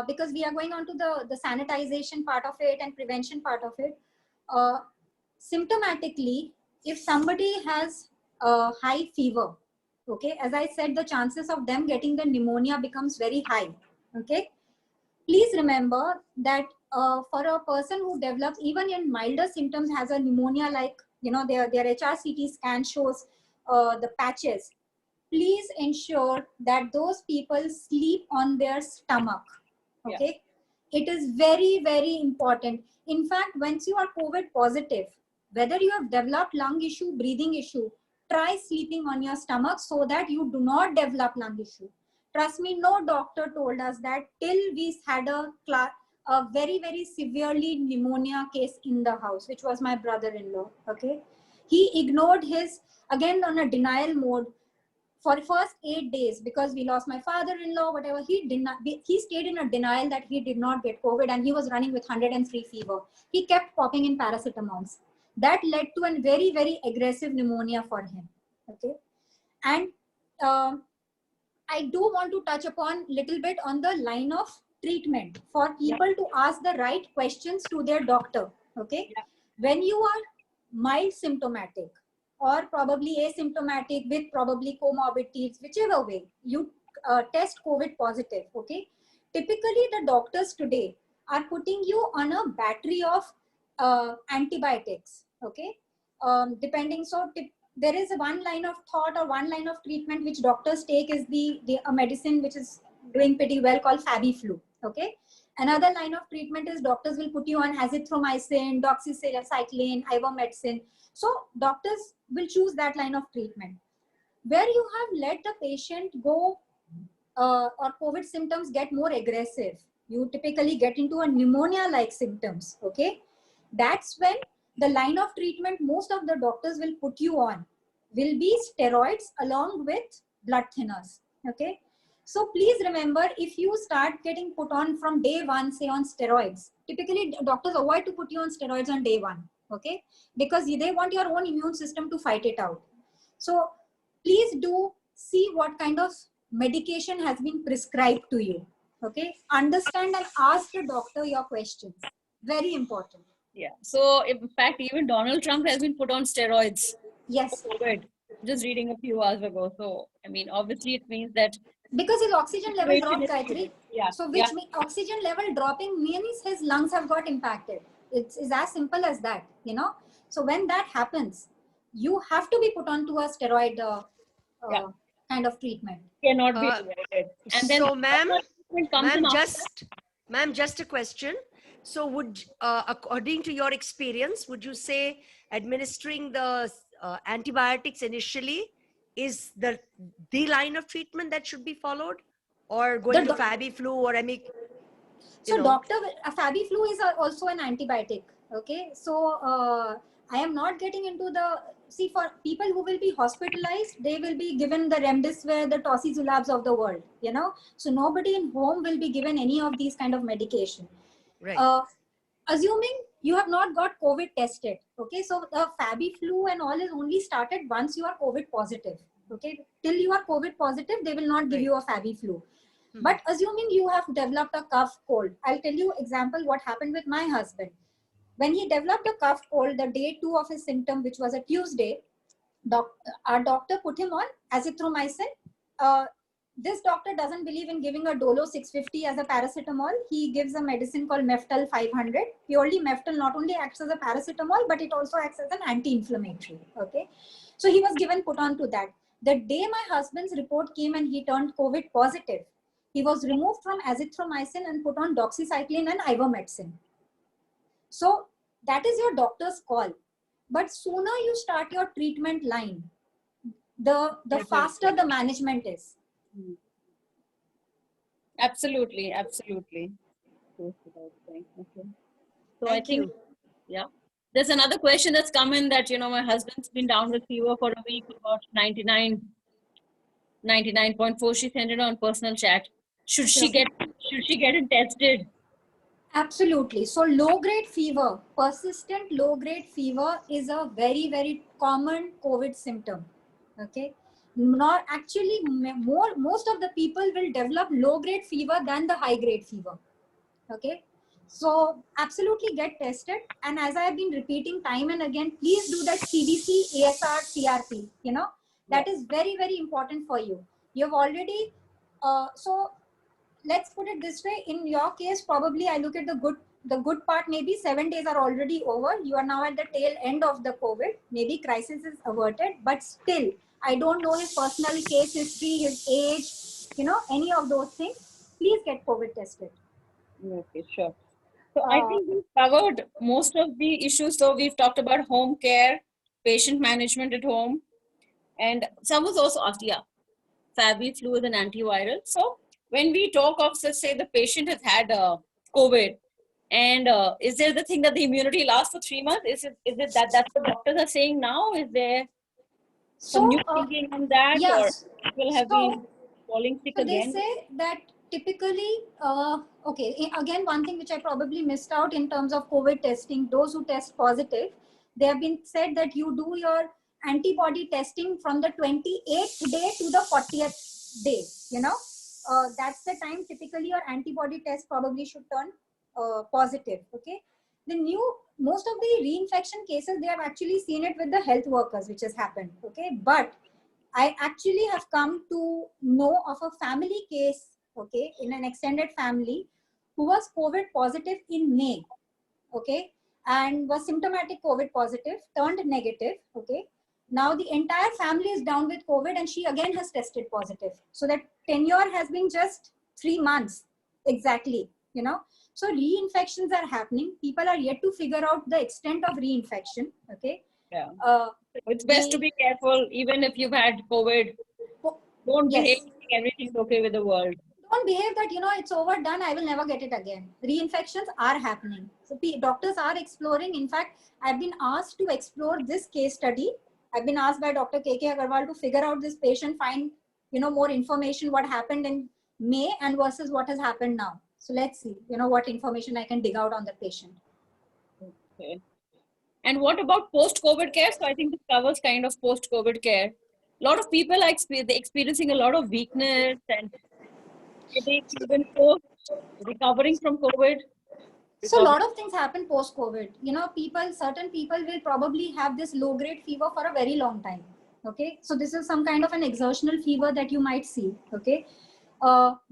Because we are going on to the sanitization part of it and prevention part of it. Symptomatically, if somebody has a high fever, okay, as I said, the chances of them getting the pneumonia becomes very high. Okay. Please remember that for a person who develops even in milder symptoms, has a pneumonia, like their HRCT scan shows the patches, please ensure that those people sleep on their stomach. Okay. Yeah. It is very, very important. In fact, once you are COVID positive, whether you have developed lung issue, breathing issue, try sleeping on your stomach so that you do not develop lung issue. Trust me, no doctor told us that till we had a very, very severely pneumonia case in the house, which was my brother-in-law. Okay. He ignored his, again on a denial mode, for the first 8 days, because we lost my father-in-law, whatever, he stayed in a denial that he did not get COVID, and he was running with 103 fever. He kept popping in paracetamols. That led to a very, very aggressive pneumonia for him. Okay. And I do want to touch upon little bit on the line of treatment for people to ask the right questions to their doctor. Okay. Yeah. When you are mild symptomatic or probably asymptomatic with probably comorbidities, whichever way you test COVID positive. Okay. Typically the doctors today are putting you on a battery of antibiotics. Okay. Depending. So there is one line of thought or one line of treatment which doctors take is a medicine which is doing pretty well called FabiFlu. Okay. Another line of treatment is doctors will put you on azithromycin, doxycycline, ivermectin. So doctors will choose that line of treatment. Where you have let the patient go or COVID symptoms get more aggressive, you typically get into a pneumonia-like symptoms. Okay. That's when the line of treatment most of the doctors will put you on will be steroids along with blood thinners. Okay. So please remember, if you start getting put on from day one, say on steroids, typically doctors avoid to put you on steroids on day one. Okay. Because they want your own immune system to fight it out. So please do see what kind of medication has been prescribed to you. Okay. Understand and ask the doctor your questions. Very important. Yeah. So in fact, even Donald Trump has been put on steroids. Yes. COVID. just reading a few hours ago. So, I mean, obviously it means that Because his oxygen level situation dropped, is Gayatri. serious. Yeah. So Yeah. which means oxygen level dropping means his lungs have got impacted. It's as simple as that, you know. So when that happens, you have to be put onto a steroid Yeah. kind of treatment. Cannot be Uh, avoided. And then So, ma'am, treatment comes in ma'am, after. just a question. So, would according to your experience, would you say administering the antibiotics initially is the line of treatment that should be followed, or going The to doc- Fabiflu or Amic? So doctor, Fabiflu is also an antibiotic. Okay, so I am not getting into the, see, for people who will be hospitalized, they will be given the remdesivir, the tocilizumabs of the world, you know. So nobody in home will be given any of these kind of medication. Right. Assuming you have not got COVID tested, okay, so the Fabiflu and all is only started once you are COVID positive. Okay, till you are COVID positive, they will not give you a Fabiflu. But assuming you have developed a cough cold, I'll tell you example what happened with my husband. When he developed a cough cold, the day 2 of his symptom, which was a Tuesday, our doctor put him on azithromycin. This doctor doesn't believe in giving a Dolo 650 as a paracetamol. He gives a medicine called Meftal 500. Purely Meftal not only acts as a paracetamol, but it also acts as an anti-inflammatory. Okay, so he was given put on to that. The day my husband's report came and he turned COVID positive, he was removed from azithromycin and put on doxycycline and ivermectin. So that is your doctor's call. But sooner you start your treatment line, the faster the management is. Absolutely, absolutely. Okay. So I Thank think, you. yeah. There's another question that's come in that, my husband's been down with fever for a week, about 99.4. She sent it on personal chat. Should she get it tested? Absolutely. So low grade fever, persistent low grade fever is a very, very common COVID symptom. Okay. Not actually most of the people will develop low grade fever than the high grade fever. Okay. So absolutely get tested. And as I have been repeating time and again, please do that CBC, ASR, CRP, that is very, very important for you. You've already, so let's put it this way. In your case, probably I look at the good part, maybe 7 days are already over. You are now at the tail end of the COVID. Maybe crisis is averted, but still, I don't know his personal case history, his age, any of those things. Please get COVID tested. Okay, sure. So I think we've covered most of the issues. So we've talked about home care, patient management at home, and some was also asked, Fabiflu is an antiviral. So when we talk of, say, the patient has had COVID, and is there the thing that the immunity lasts for 3 months? Is it that's what doctors are saying now? Is there some new thinking on that, yes. or people have been falling sick again? They say that typically, again, one thing which I probably missed out in terms of COVID testing, those who test positive, they have been said that you do your antibody testing from the 28th day to the 40th day, that's the time typically your antibody test probably should turn positive. Okay. Most of the reinfection cases, they have actually seen it with the health workers, which has happened. Okay. But I actually have come to know of a family case, okay, in an extended family who was COVID positive in May, okay, and was symptomatic COVID positive, turned negative, okay. Now the entire family is down with COVID and she again has tested positive. So that tenure has been just 3 months exactly, So reinfections are happening. People are yet to figure out the extent of reinfection, okay. Yeah. It's best to be careful, even if you've had COVID. Don't behave like everything's okay with the world. Don't behave that, it's overdone, I will never get it again. Reinfections are happening. So doctors are exploring. In fact, I've been asked to explore this case study. I've been asked by Dr. KK Agarwal to figure out this patient, find, more information, what happened in May and versus what has happened now. So let's see, what information I can dig out on the patient. Okay. And what about post-COVID care? So I think this covers kind of post-COVID care. A lot of people are experiencing a lot of weakness and headaches even post-recovering from COVID. So a lot of things happen post-COVID. Certain people will probably have this low-grade fever for a very long time. Okay, so this is some kind of an exertional fever that you might see. Okay,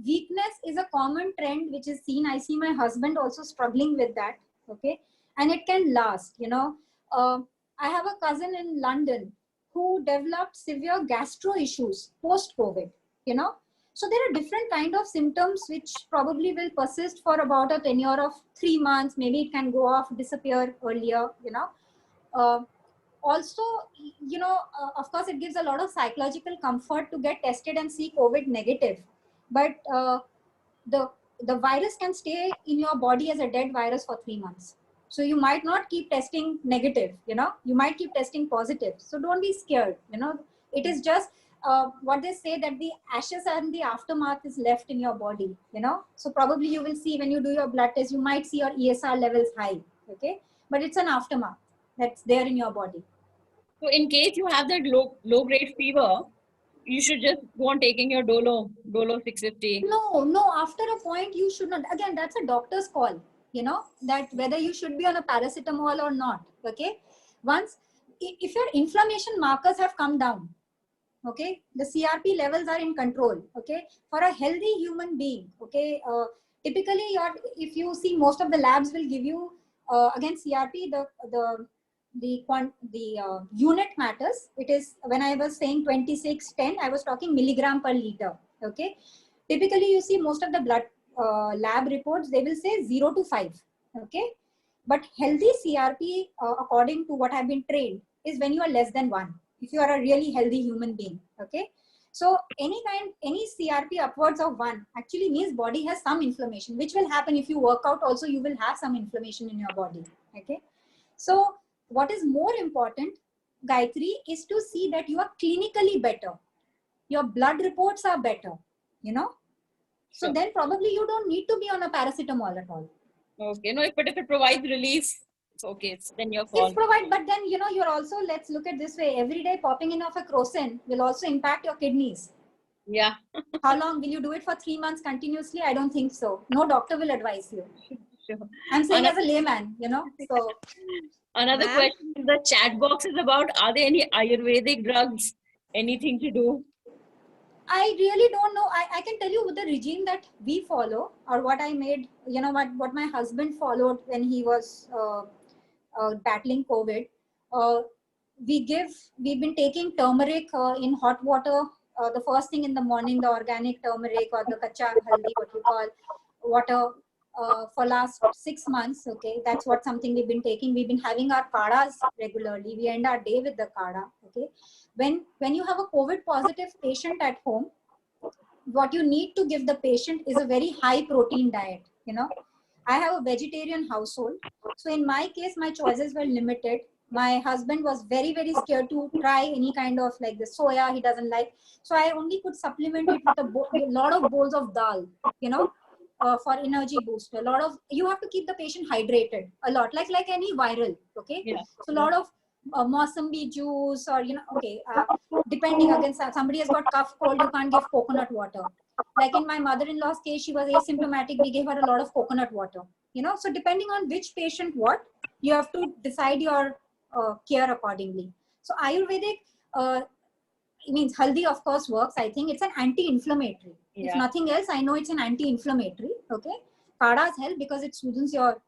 weakness is a common trend which is seen. I see my husband also struggling with that. Okay, and it can last. I have a cousin in London who developed severe gastro issues post COVID. So there are different kind of symptoms which probably will persist for about a tenure of 3 months. Maybe it can go off, disappear earlier. Uh, Also, of course, it gives a lot of psychological comfort to get tested and see COVID negative. But the virus can stay in your body as a dead virus for 3 months. So you might not keep testing negative. You might keep testing positive. So don't be scared. It is just what they say, that the ashes and the aftermath is left in your body. So probably you will see when you do your blood test, you might see your ESR levels high. Okay, but it's an aftermath that's there in your body. So in case you have that low grade fever, you should just go on taking your Dolo 650. No, after a point you should not. Again, that's a doctor's call, that whether you should be on a paracetamol or not. Okay, once, if your inflammation markers have come down, okay, the CRP levels are in control. Okay, for a healthy human being, okay, typically if you see, most of the labs will give you again CRP, the unit matters. It is, when I was saying 2610, I was talking milligram per liter. Okay, typically you see most of the blood lab reports, they will say 0 to 5. Okay, but healthy CRP, according to what I've been trained, is when you are less than 1, if you are a really healthy human being. Okay, so any CRP upwards of 1 actually means body has some inflammation, which will happen if you work out. Also, you will have some inflammation in your body. Okay, so what is more important, Gayatri, is to see that you are clinically better. Your blood reports are better, So Sure. then probably you don't need to be on a paracetamol at all. Okay, no, but if it provides relief, it's okay. It's then your call. It's provide, but then, you're also, let's look at this way. Every day popping in of a crocin will also impact your kidneys. Yeah. How long will you do it for 3 months continuously? I don't think so. No doctor will advise you. Sure. I'm saying as a layman, so. Another Ma'am? question in the chat box is about, are there any Ayurvedic drugs? Anything to do? I really don't know. I can tell you the regime that we follow, or what I made, what my husband followed when he was battling COVID. We've been taking turmeric in hot water, the first thing in the morning, the organic turmeric or the kacha haldi, what you call, water, for last 6 months. Okay, that's something we've been taking. We've been having our kadas regularly. We end our day with the kada. Okay, when you have a COVID positive patient at home, what you need to give the patient is a very high protein diet. I have a vegetarian household, so in my case my choices were limited. My husband was very, very scared to try any kind of like the soya, he doesn't like, so I only could supplement it with a lot of bowls of dal, for energy booster. You have to keep the patient hydrated a lot, like any viral. Okay, Yeah. so a lot of Mosambi juice, or depending, again, somebody has got cough, cold, you can't give coconut water. Like in my mother-in-law's case, she was asymptomatic, we gave her a lot of coconut water. So depending on which patient what, you have to decide your care accordingly. So Ayurvedic, means haldi of course works. I think it's an anti-inflammatory. Yeah. If nothing else, I know it's an anti-inflammatory. Okay, kadas help because it soothes your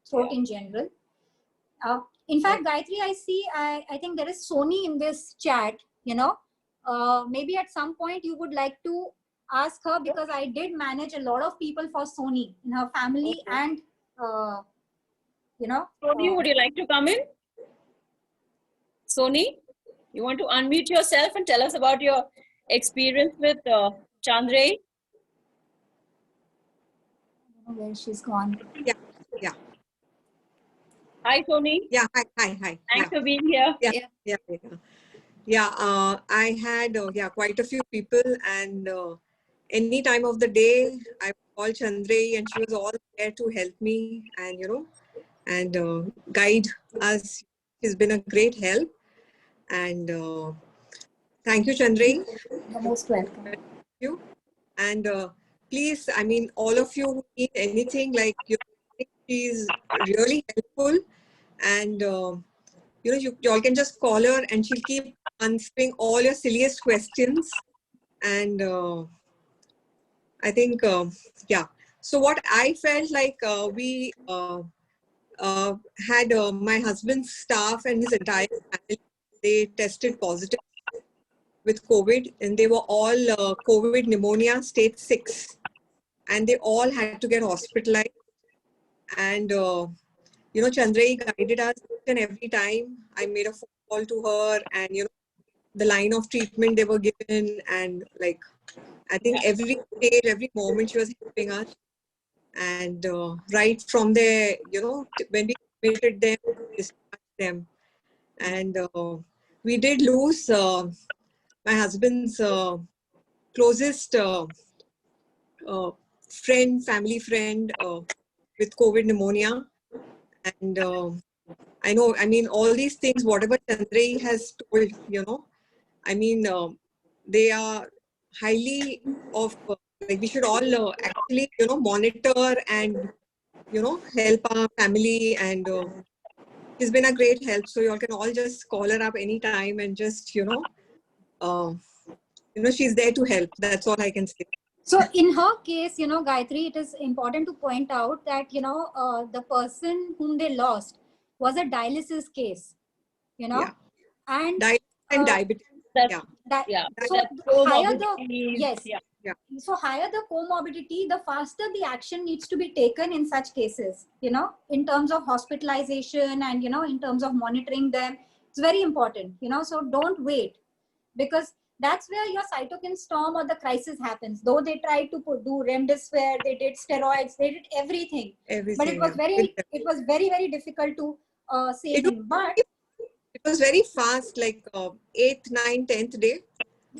throat in general. In fact, Gayatri, I think there is Sony in this chat. Maybe at some point you would like to ask her, because I did manage a lot of people for Sony in her family, and Sony, would you like to come in? Sony, you want to unmute yourself and tell us about your experience with Chandray? I don't know where she's gone. Yeah. Hi, Sony. Yeah. Hi. Thanks for being here. Yeah. I had quite a few people, and any time of the day I would call Chandray, and she was all there to help me and guide us. She's been a great help, and thank you, Chandray. You're most welcome. You and please, I mean, all of you who need anything, like she's really helpful, and you all can just call her and she'll keep answering all your silliest questions. And I think, yeah. So what I felt like we had my husband's staff and his entire family, they tested positive with COVID, and they were all COVID pneumonia stage 6, and they all had to get hospitalized. And Chandrai guided us each and every time. I made a phone call to her, and the line of treatment they were given, and like I think every stage, every moment she was helping us. And right from there, when we admitted them, discharged them, and we did lose my husband's closest family friend with COVID pneumonia. And I know, I mean, all these things, whatever Chandrai has told, they are highly of, like we should all actually, monitor and, help our family. And she's been a great help. So you all can all just call her up anytime and just, she's there to help. That's all I can say. So in her case, Gayatri, it is important to point out that, the person whom they lost was a dialysis case, Yeah. and Diabetes and diabetes. That's, Yeah. yeah. So That's higher the, comorbidities. yes. Yeah. So higher the comorbidity, the faster the action needs to be taken in such cases, in terms of hospitalization and, in terms of monitoring them. It's very important, so don't wait, because that's where your cytokine storm or the crisis happens. Though they tried to do remdesivir, they did steroids, they did everything. But it was very, very difficult to save him. But it was very fast, like 8th, 9th, 10th day.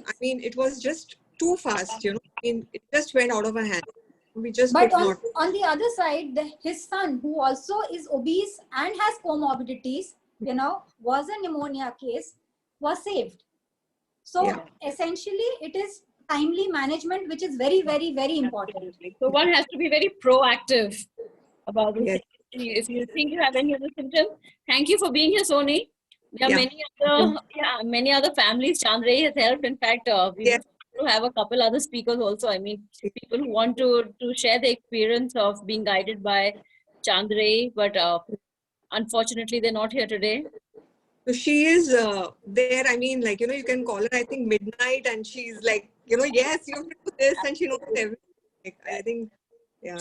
I mean, it was just too fast, I mean, it just went out of our hand. We just But could not. on the other side, his son, who also is obese and has comorbidities, was a pneumonia case, was saved. So essentially, it is timely management, which is very, very, very important. Absolutely. So one has to be very proactive about this. Yes. If you think you have any other symptoms, thank you for being here, Soni. There are many other families Chandrai has helped. In fact, we Yes. to have a couple other speakers also. I mean, people who want to share the experience of being guided by Chandrai, but unfortunately they're not here today. So she is there. I mean, like, you can call her, I think, midnight, and she's like, yes, you do this, and she knows everything. Like, I think,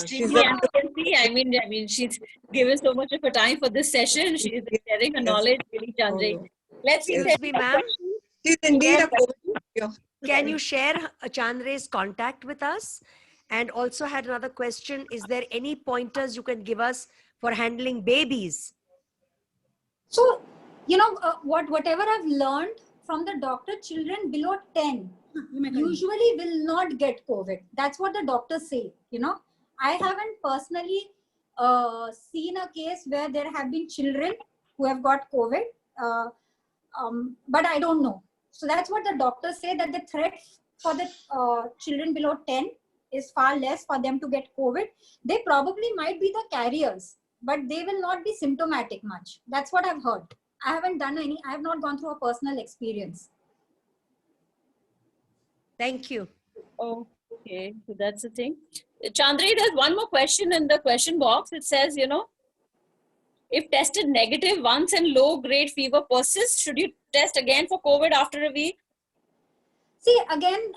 she's I mean, she's given so much of her time for this session. She's sharing her knowledge, really, Chandrai. Let's see. Excuse me, ma'am. She's indeed a coach. Can you share Chandra's contact with us? And also had another question. Is there any pointers you can give us for handling babies? So, whatever I've learned from the doctor, children below 10 usually will not get COVID. That's what the doctors say, I haven't personally seen a case where there have been children who have got COVID, but I don't know. So that's what the doctors say, that the threat for the children below 10 is far less for them to get COVID. They probably might be the carriers, but they will not be symptomatic much. That's what I've heard. I have not gone through a personal experience. Thank you. Okay, so that's the thing. Chandrai, there's one more question in the question box. It says, if tested negative once and low-grade fever persists, should you test again for COVID after a week? See, again,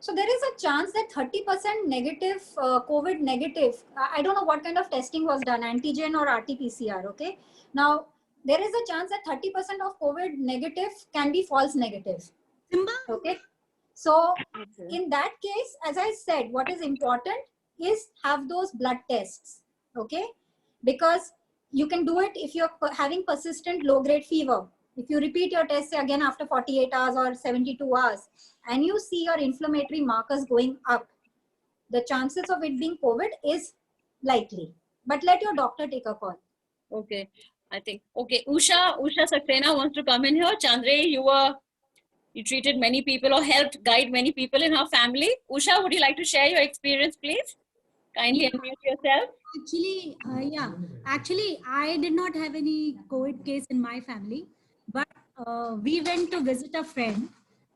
so there is a chance that 30% negative, COVID negative, I don't know what kind of testing was done, antigen or RT-PCR, okay? Now, there is a chance that 30% of COVID negative can be false negative, okay? So, in that case, as I said, what is important is have those blood tests, okay? Because you can do it if you're having persistent low-grade fever. If you repeat your test again after 48 hours or 72 hours, and you see your inflammatory markers going up, the chances of it being COVID is likely. But let your doctor take a call. Okay, I think. Okay, Usha Saxena wants to come in here. Chandrai, you treated many people or helped guide many people in her family. Usha, would you like to share your experience, please? Kindly unmute yourself. Actually, I did not have any COVID case in my family, but we went to visit a friend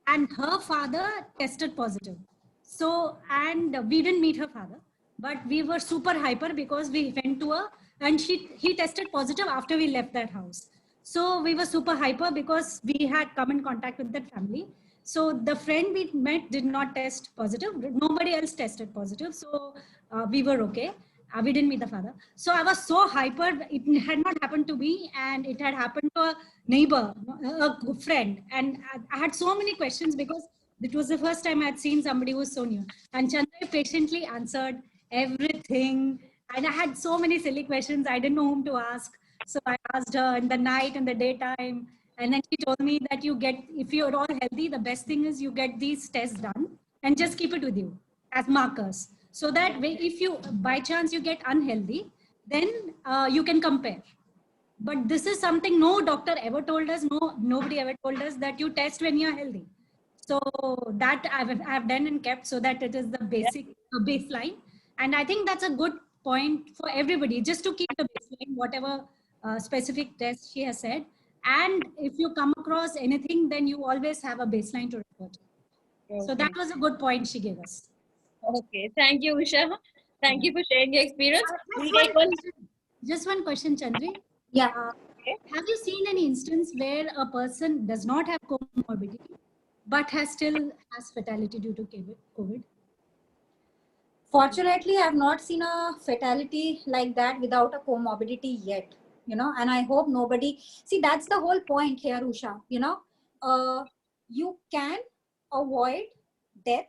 and her father tested positive. So, and we didn't meet her father, but we were super hyper because we went to and he tested positive after we left that house. So we were super hyper because we had come in contact with that family. So the friend we met did not test positive. Nobody else tested positive. So we were okay. We didn't meet the father. So I was so hyper. It had not happened to me, and it had happened to a neighbor, a friend. And I had so many questions because it was the first time I had seen somebody who was so new. And Chandra patiently answered everything. And I had so many silly questions. I didn't know whom to ask. So I asked her in the night and the daytime. And then she told me that if you're all healthy, the best thing is you get these tests done and just keep it with you as markers. So that way, if you, by chance, you get unhealthy, then you can compare. But this is something no doctor ever told us, nobody ever told us that you test when you're healthy. So that I've done and kept so that it is the basic baseline. And I think that's a good point for everybody, just to keep the baseline, whatever specific test she has said. And if you come across anything, then you always have a baseline to refer to. Okay. So that was a good point she gave us. Okay, thank you, Usha. Thank you for sharing your experience. Just one question, Chandri. Yeah. Have you seen any instance where a person does not have comorbidity, but still has fatality due to COVID? Fortunately, I have not seen a fatality like that without a comorbidity yet, and I hope nobody, see, that's the whole point here, Usha, you can avoid death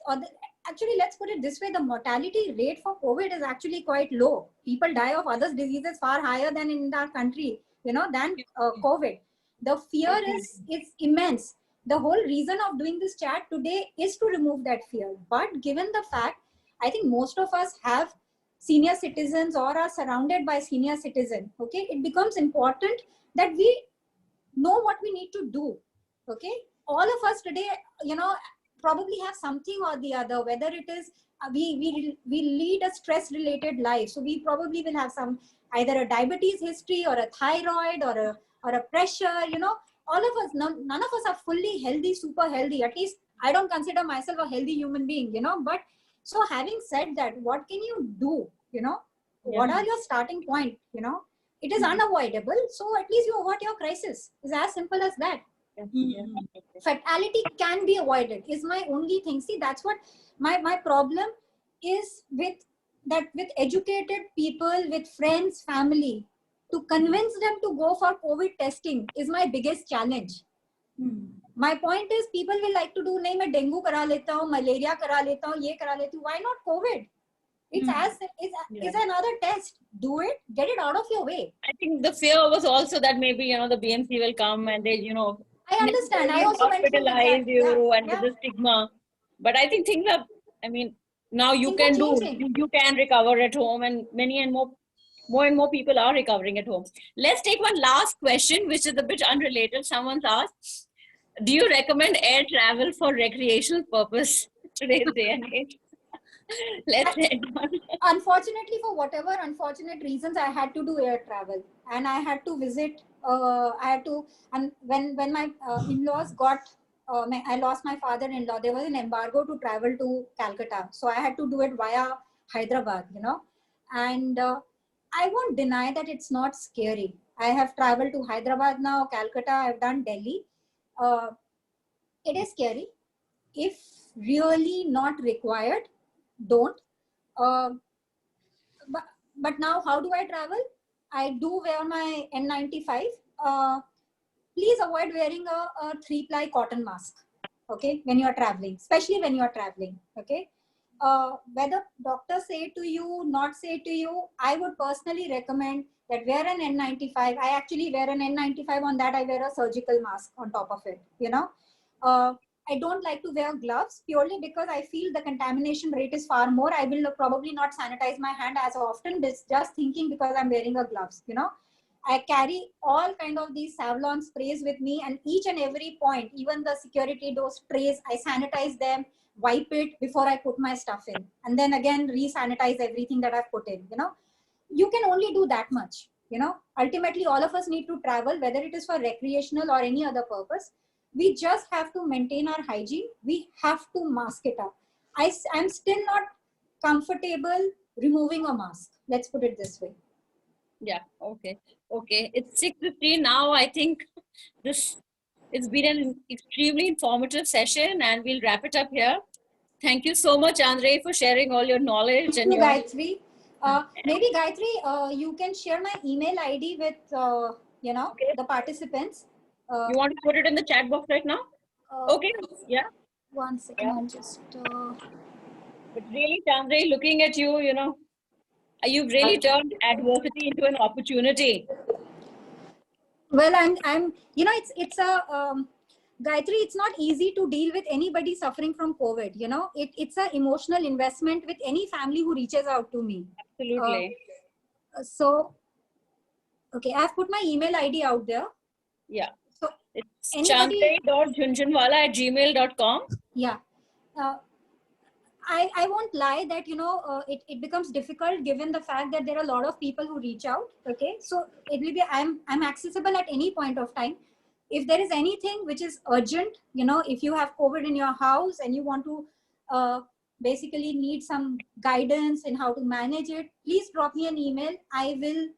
actually, let's put it this way, the mortality rate for COVID is actually quite low. People die of other diseases far higher than in our country, than COVID. The fear is immense. The whole reason of doing this chat today is to remove that fear. But given the fact, I think most of us have senior citizens or are surrounded by senior citizens, okay, it becomes important that we know what we need to do, okay. All of us today, probably have something or the other, whether it is we lead a stress related life, so we probably will have some, either a diabetes history or a thyroid or a pressure, all of us, none of us are fully healthy, super healthy. At least I don't consider myself a healthy human being, but so having said that, what can you do, what are your starting point, it is unavoidable, so at least you avoid your crisis. It's as simple as that. Fatality can be avoided is my only thing. See, that's what my problem is with educated people, with friends, family, to convince them to go for COVID testing is my biggest challenge. My point is, people will like to do, nahi main dengue kara leta hu, malaria kara leta hu, ye kara leti hu. Why not COVID? It's another test. Do it, get it out of your way. I think the fear was also that maybe, the BMC will come and they, I understand. I also hospitalize you and yeah. with the stigma. But I think things are, now you Things can are do, changing. you can recover at home, and more and more people are recovering at home. Let's take one last question, which is a bit unrelated. Someone's asked, do you recommend air travel for recreational purpose today's day and age? Let's end on. Unfortunately, for whatever unfortunate reasons, I had to do air travel, and I had to visit. And when my in-laws got, I lost my father-in-law. There was an embargo to travel to Calcutta, so I had to do it via Hyderabad. And I won't deny that it's not scary. I have traveled to Hyderabad now, Calcutta. I've done Delhi. It is scary. If really not required, don't. But now, how do I travel? I do wear my N95. Please avoid wearing a 3-ply cotton mask, okay, when you are traveling, especially when you are traveling, okay. Whether doctors say to you, not say to you, I would personally recommend that wear an N95. I actually wear an N95. On that, I wear a surgical mask on top of it, I don't like to wear gloves purely because I feel the contamination rate is far more. I will probably not sanitize my hand as often, just thinking because I'm wearing a gloves, I carry all kind of these Savlon sprays with me, and each and every point, even the security door trays, I sanitize them, wipe it before I put my stuff in, and then again re-sanitize everything that I've put in, You can only do that much, ultimately all of us need to travel, whether it is for recreational or any other purpose. We just have to maintain our hygiene. We have to mask it up. I'm still not comfortable removing a mask. Let's put it this way. Yeah. Okay. It's 6:15 now. I think it's been an extremely informative session, and we'll wrap it up here. Thank you so much, Andre, for sharing all your knowledge Thank and you, your. Gayatri. Maybe Gayatri, you can share my email ID with Okay. the participants. You want to put it in the chat box right now? Okay. Yeah. One second, Yeah. I'll just. But really, Chandra, looking at you, you've really turned adversity into an opportunity. Well, I'm. It's a. Gayatri, it's not easy to deal with anybody suffering from COVID. It's an emotional investment with any family who reaches out to me. Absolutely. So, okay, I've put my email ID out there. Yeah. So It's anybody- chandray.jhunjhunwala@gmail.com. Yeah. I won't lie that, it becomes difficult given the fact that there are a lot of people who reach out. Okay. So it will be, I'm accessible at any point of time. If there is anything which is urgent, if you have COVID in your house and you want to basically need some guidance in how to manage it, please drop me an email. I will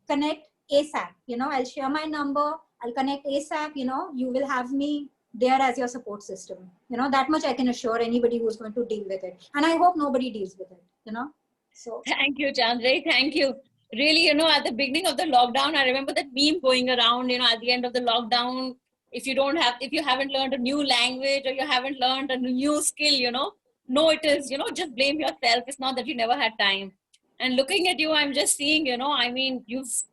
connect ASAP. I'll share my number. I'll connect ASAP. You will have me there as your support system. That much I can assure anybody who's going to deal with it. And I hope nobody deals with it, So Thank you, Chandray. Thank you. Really, at the beginning of the lockdown, I remember that meme going around, at the end of the lockdown, if you haven't learned a new language or you haven't learned a new skill, no, it is, just blame yourself. It's not that you never had time. And looking at you, I'm just seeing, you've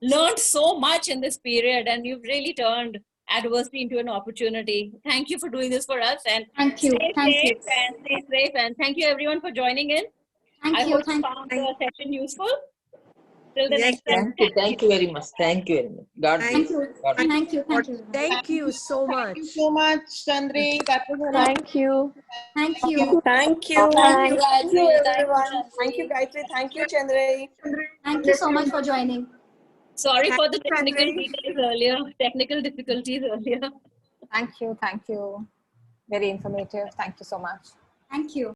learned so much in this period and you've really turned adversity into an opportunity. Thank you for doing this for us, and thank you. stay Thank safe you. and stay safe. And thank you everyone for joining in. I Thank you. hope you Thank found the session useful. Till the Yes, next time. Thank you very much. Thank you very much. God bless. Thank you. God bless. Thank you. Thank you. Thank you so much. Thank you so much, Chandri. That was an Thank you. Thank you. Thank you. Thank you, Thank you, Gayatri. everyone. Thank you, Gayatri. Thank you, Chandra. Thank you so much for joining. Sorry for the Thank you, technical Chandra. details earlier, technical difficulties earlier. Thank you. Thank you. Very informative. Thank you so much. Thank you.